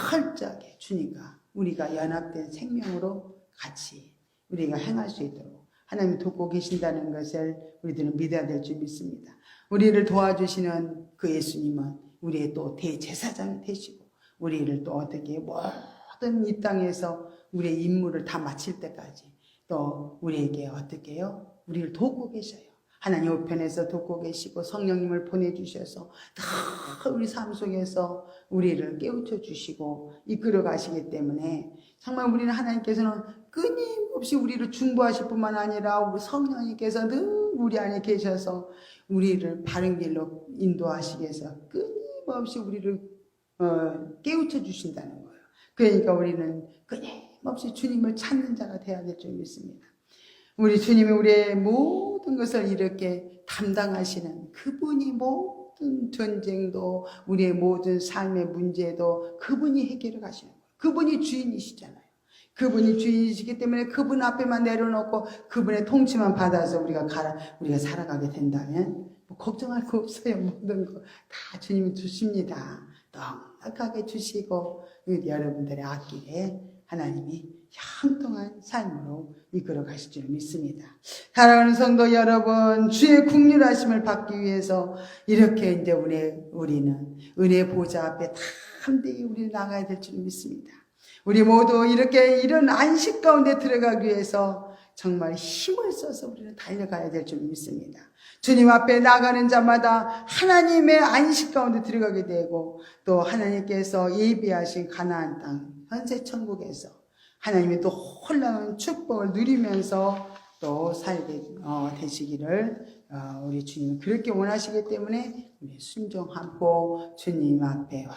철저하게 주님과 우리가 연합된 생명으로 같이 우리가 행할 수 있도록 하나님이 돕고 계신다는 것을 우리들은 믿어야 될 줄 믿습니다. 우리를 도와주시는 그 예수님은 우리의 또 대제사장이 되시고 우리를 또 어떻게 모든 이 땅에서 우리의 임무를 다 마칠 때까지 또 우리에게 어떻게 해요? 우리를 돕고 계셔요. 하나님 우편에서 돕고 계시고 성령님을 보내주셔서 다 우리 삶 속에서 우리를 깨우쳐 주시고 이끌어 가시기 때문에 정말 우리는 하나님께서는 끊임없이 우리를 중보하실 뿐만 아니라 우리 성령님께서 늘 우리 안에 계셔서 우리를 바른 길로 인도하시기 위해서 끊임없이 우리를 깨우쳐 주신다는 거예요. 그러니까 우리는 끊임없이 주님을 찾는 자가 되어야 될 줄 믿습니다. 우리 주님이 우리의 모든 것을 이렇게 담당하시는 그분이 모든 전쟁도 우리의 모든 삶의 문제도 그분이 해결을 하시는 거예요. 그분이 주인이시잖아요. 그분이 주인이시기 때문에 그분 앞에만 내려놓고 그분의 통치만 받아서 우리가 살아가게 된다면 뭐 걱정할 거 없어요. 모든 거 다 주님이 주십니다. 넉넉하게 주시고 여러분들의 앞길에 하나님이 형통한 삶으로 이끌어 가실 줄 믿습니다. 사랑하는 성도 여러분, 주의 국률하심을 받기 위해서 이렇게 이제 우리는 은혜 보좌 앞에 담대히 우리는 나가야 될 줄 믿습니다. 우리 모두 이렇게 이런 안식 가운데 들어가기 위해서 정말 힘을 써서 우리는 달려가야 될 줄 믿습니다. 주님 앞에 나가는 자마다 하나님의 안식 가운데 들어가게 되고 또 하나님께서 예비하신 가나안 땅 현세 천국에서 하나님이 또 홀라운 축복을 누리면서 또 살게 되시기를 우리 주님은 그렇게 원하시기 때문에 우리 순종하고 주님 앞에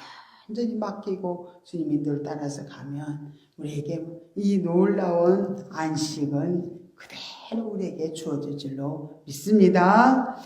완전히 맡기고 주님 인도를 따라서 가면 우리에게 이 놀라운 안식은 그대로 우리에게 주어질 줄로 믿습니다.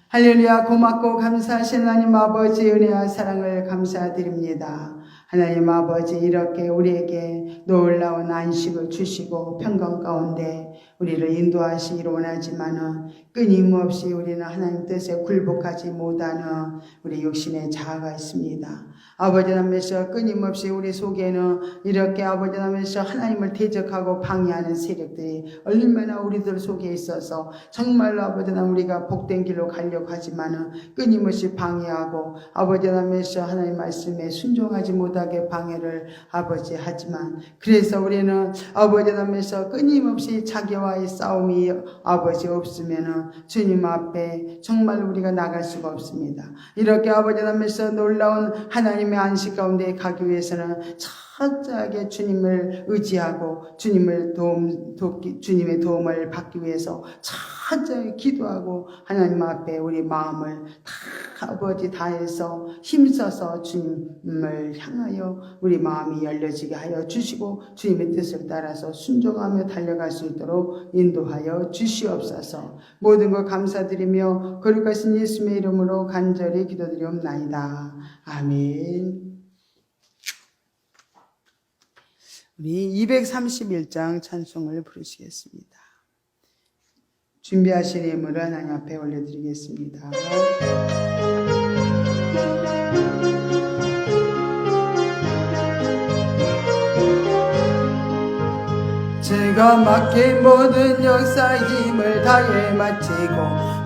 할렐루야. 고맙고 감사하신 하나님 아버지 은혜와 사랑을 감사드립니다. 하나님 아버지 이렇게 우리에게 놀라운 안식을 주시고 평강 가운데 우리를 인도하시기를 원하지만은 끊임없이 우리는 하나님 뜻에 굴복하지 못하는 우리 육신의 자아가 있습니다. 아버지 하나님께서 끊임없이 우리 속에는 이렇게 아버지 하나님께서 하나님을 대적하고 방해하는 세력들이 얼마나 우리들 속에 있어서 정말로 아버지 하나님 우리가 복된 길로 가려고 하지만은 끊임없이 방해하고 아버지 하나님께서 하나님 말씀에 순종하지 못하게 방해를 아버지 하지만 그래서 우리는 아버지 하나님께서 끊임없이 자기와의 싸움이 아버지 없으면은 주님 앞에 정말 우리가 나갈 수가 없습니다. 이렇게 아버지 하나님께서 놀라운 하나님의 안식 가운데 가기 위해서는 철저하게 주님을 의지하고 주님의 도움을 받기 위해서 철저히 기도하고 하나님 앞에 우리 마음을 다 아버지 다해서 힘써서 주님을 향하여 우리 마음이 열려지게 하여 주시고 주님의 뜻을 따라서 순종하며 달려갈 수 있도록 인도하여 주시옵소서. 모든 것 감사드리며 거룩하신 예수님의 이름으로 간절히 기도드리옵나이다. 아멘. 우리 231장 찬송을 부르시겠습니다. 준비하신 예물을 하나님 앞에 올려드리겠습니다. 제가 맡긴 모든 역사 힘을 다해 마치고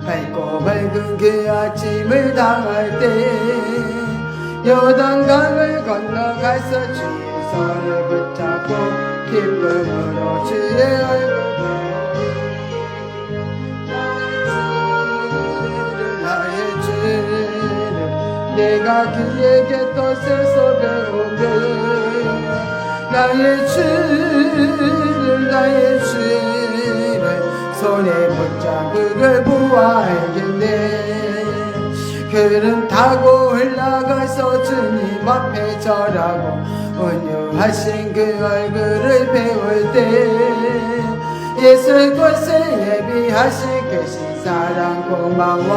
밝고 밝은 그 아침을 당할 때 요단강을 건너가서 주의 손을 붙잡고 기쁨으로 주의 얼굴을 나의 주를 내가 그에게 뜻에서 배우며 나의 주를 손에 붙잡고 보아야겠네. 그는 타고 올라가서 주님 앞에 절하고 온유하신 그 얼굴을 배울 때 예술 곳에 예비하신 그 신사랑 고마워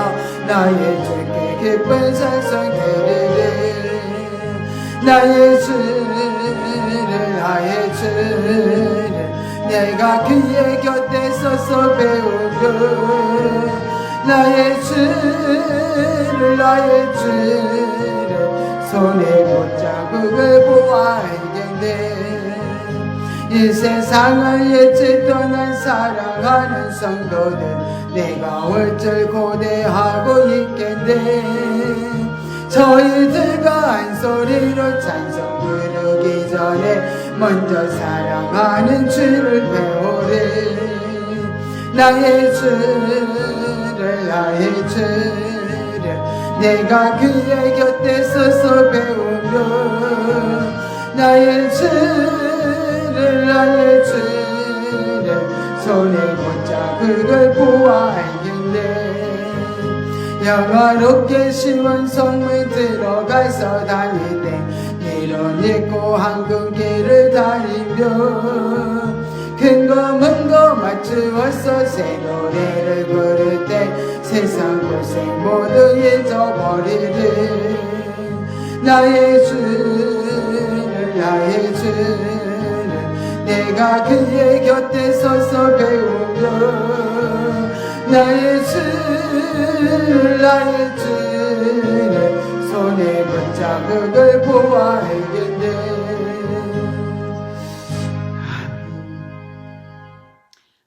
나의 주께 기쁜 찬송 드리리. 나의 주를 내가 그의 곁에 서서 배우고 나의 주를 손에 못자국을 보아야겠네. 이 세상을 예치 떠난 사랑하는 성도들 내가 어쩔 고대하고 있겠네. 저희들과 한 소리로 찬송 부르기 전에 먼저 사랑하는 주를 배우리. 나의 주를 내가 그의 곁에 서서 배우며 나의 주를 손에 붙잡 그걸 보아 알겠네. 영화롭게 쉬운 성문 들어가서 다닐 때 이런 있고 황금길을 다니며 큰거 먼거 맞추어서 새 노래를 부를 때 세상 고생 모두 잊어버리리. 나의 주를 내가 그의 곁에 서서 배우며 나의 주를 손에 붙잡은 걸 보아 알겠네.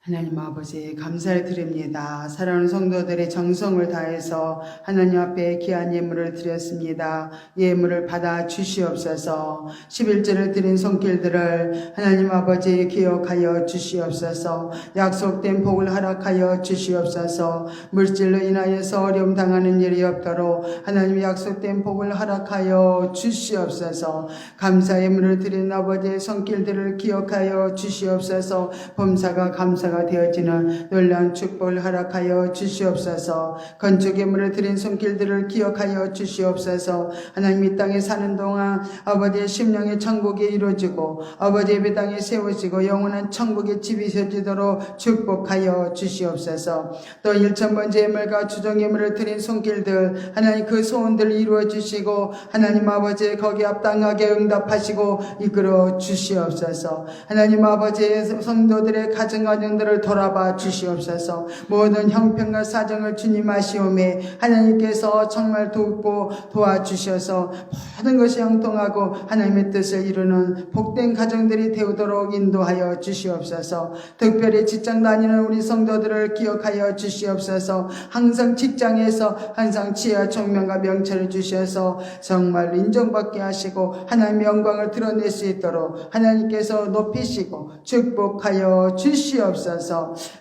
하나님 아버지 감사를 드립니다. 사랑하는 성도들의 정성을 다해서 하나님 앞에 귀한 예물을 드렸습니다. 예물을 받아 주시옵소서. 11절을 드린 손길들을 하나님 아버지 기억하여 주시옵소서. 약속된 복을 허락하여 주시옵소서. 물질로 인하여서 어려움 당하는 일이 없도록 하나님 약속된 복을 허락하여 주시옵소서. 감사 예물을 드린 아버지의 손길들을 기억하여 주시옵소서. 범사가 감사가 되어지는 놀라운 축복을 허락하여 주시옵소서. 건축 예물을 드린 손길들을 기억하여 주시옵소서. 하나님 이 땅에 사는 동안 아버지의 심령의 천국이 이루어지고 아버지의 이 땅에 세워지고 영원한 천국의 집이 세워지도록 축복하여 주시옵소서. 또 1,000번째 예물과 주정 예물을 드린 손길들 하나님 그 소원들을 이루어 주시고 하나님 아버지 거기에 합당하게 응답하시고 이끌어 주시옵소서. 하나님 아버지의 성도들의 가정들을 돌아봐 주시옵소서. 모든 형편과 사정을 주님 아시오매 하나님께서 정말 돕고 도와주셔서 모든 것이 형통하고 하나님의 뜻을 이루는 복된 가정들이 되도록 인도하여 주시옵소서. 특별히 직장 다니는 우리 성도들을 기억하여 주시옵소서. 항상 직장에서 항상 지혜와 총명과 명철을 주셔서 정말 인정받게 하시고 하나님의 영광을 드러낼 수 있도록 하나님께서 높이시고 축복하여 주시옵소서.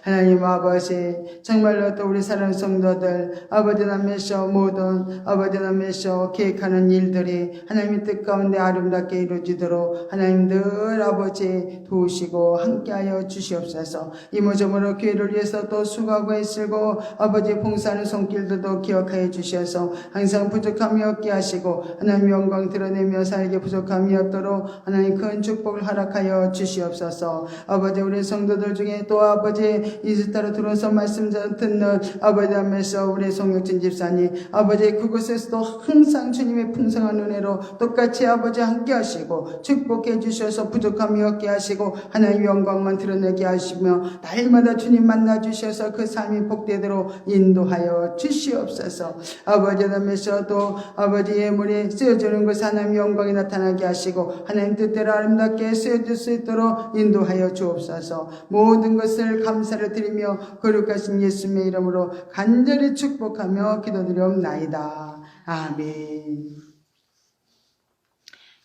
하나님 아버지 정말로 또 우리 사랑하는 성도들 아버지 남매셔 모든 아버지 남매셔 계획하는 일들이 하나님의 뜻 가운데 아름답게 이루어지도록 하나님 늘 아버지 도우시고 함께하여 주시옵소서. 이모저모로 교회를 위해서 또 수고하고 애쓰고 아버지 봉사하는 손길들도 기억하여 주셔서 항상 부족함이 없게 하시고 하나님 영광 드러내며 살게 부족함이 없도록 하나님 큰 축복을 허락하여 주시옵소서. 아버지 우리 성도들 중에 또 아버지 이스타로 들어서 말씀 듣는 아버지 하면서 우리 송혁진 집사님 아버지 그곳에서도 항상 주님의 풍성한 은혜로 똑같이 아버지 함께 하시고 축복해 주셔서 부족함이 없게 하시고 하나님의 영광만 드러내게 하시며 날마다 주님 만나 주셔서 그 삶이 복되도록 인도하여 주시옵소서. 아버지 하면서 또 아버지 예물이 쓰여지는 곳에 하나님의 영광이 나타나게 하시고 하나님 뜻대로 아름답게 쓰여질 수 있도록 인도하여 주옵소서. 모든 것을 감사를 드리며 거룩하신 예수님의 이름으로 간절히 축복하며 기도드리옵나이다. 아멘.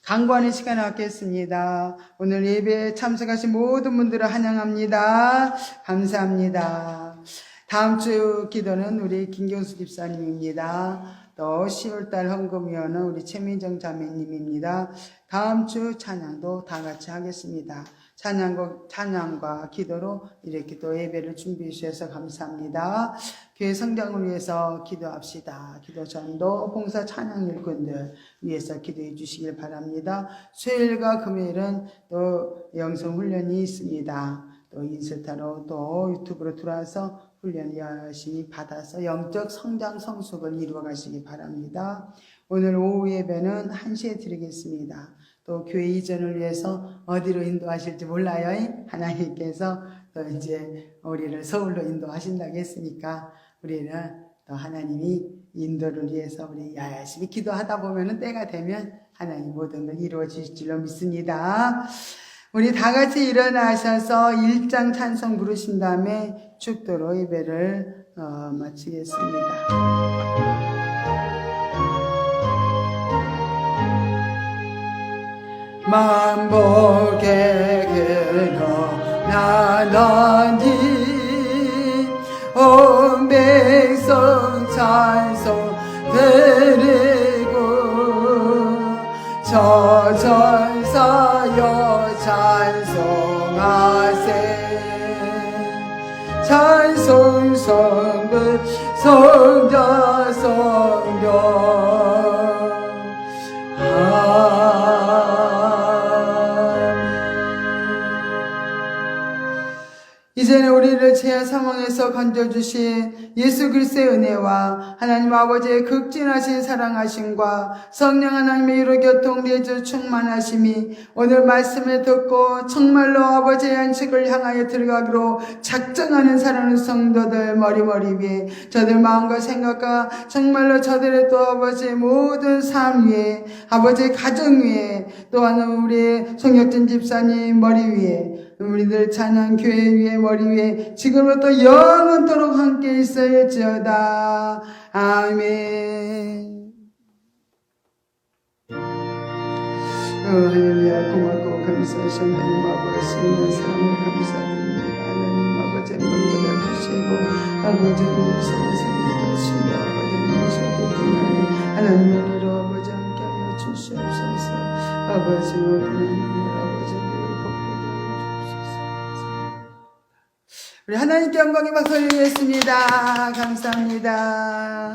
강구하는 시간을 갖겠습니다. 오늘 예배에 참석하신 모든 분들을 환영합니다. 감사합니다. 다음 주 기도는 우리 김경수 집사님입니다. 또 10월달 헌금위원은 우리 최민정 자매님입니다. 다음 주 찬양도 다 같이 하겠습니다. 찬양과 기도로 이렇게 또 예배를 준비해 주셔서 감사합니다. 교회 성장을 위해서 기도합시다. 기도 전도 봉사 찬양 일꾼들 위해서 기도해 주시길 바랍니다. 수요일과 금요일은 또 영성 훈련이 있습니다. 또 인스타로 또 유튜브로 들어와서 훈련 열심히 받아서 영적 성장 성숙을 이루어 가시기 바랍니다. 오늘 오후 예배는 1시에 드리겠습니다. 또 교회 이전을 위해서 어디로 인도하실지 몰라요. 하나님께서 또 이제 우리를 서울로 인도하신다고 했으니까 우리는 또 하나님이 인도를 위해서 우리 열심히 기도하다 보면은 때가 되면 하나님 모든 걸 이루어 주실 줄로 믿습니다. 우리 다 같이 일어나셔서 1장 찬송 부르신 다음에 축도로 예배를 마치겠습니다. 만복의 그로 나눠니 온 백성 찬송 드리고 저전사여 찬송하세 찬송 성부 성자 성령 이제는 우리를 죄악 상황에서 건져주신 예수 그리스도의 은혜와 하나님 아버지의 극진하신 사랑하심과 성령 하나님의 위로 교통 내주 충만하심이 오늘 말씀을 듣고 정말로 아버지의 안식을 향하여 들어가기로 작정하는 사랑하는 성도들 머리 위에 저들 마음과 생각과 정말로 저들의 또 아버지의 모든 삶 위에 아버지의 가정 위에 또한 우리 송혁진 집사님 머리 위에 우리들 찬양 교회 위에 머리 위에 지금부터 영원토록 함께 있어야지어다. 아멘. 할렐루야. 고맙고 감사하신 하나님 아버지 있는 사랑을 감사드립니다. 하나님 아버지 물보다 주시고 아버지는 성성이 주시고 아버지는 무서고 분하니 하나님의 이로 아버지 함께하여 주시옵소서. 아버지 하나님을 아버지 우리 하나님께 영광의 박수 올리겠습니다. 감사합니다.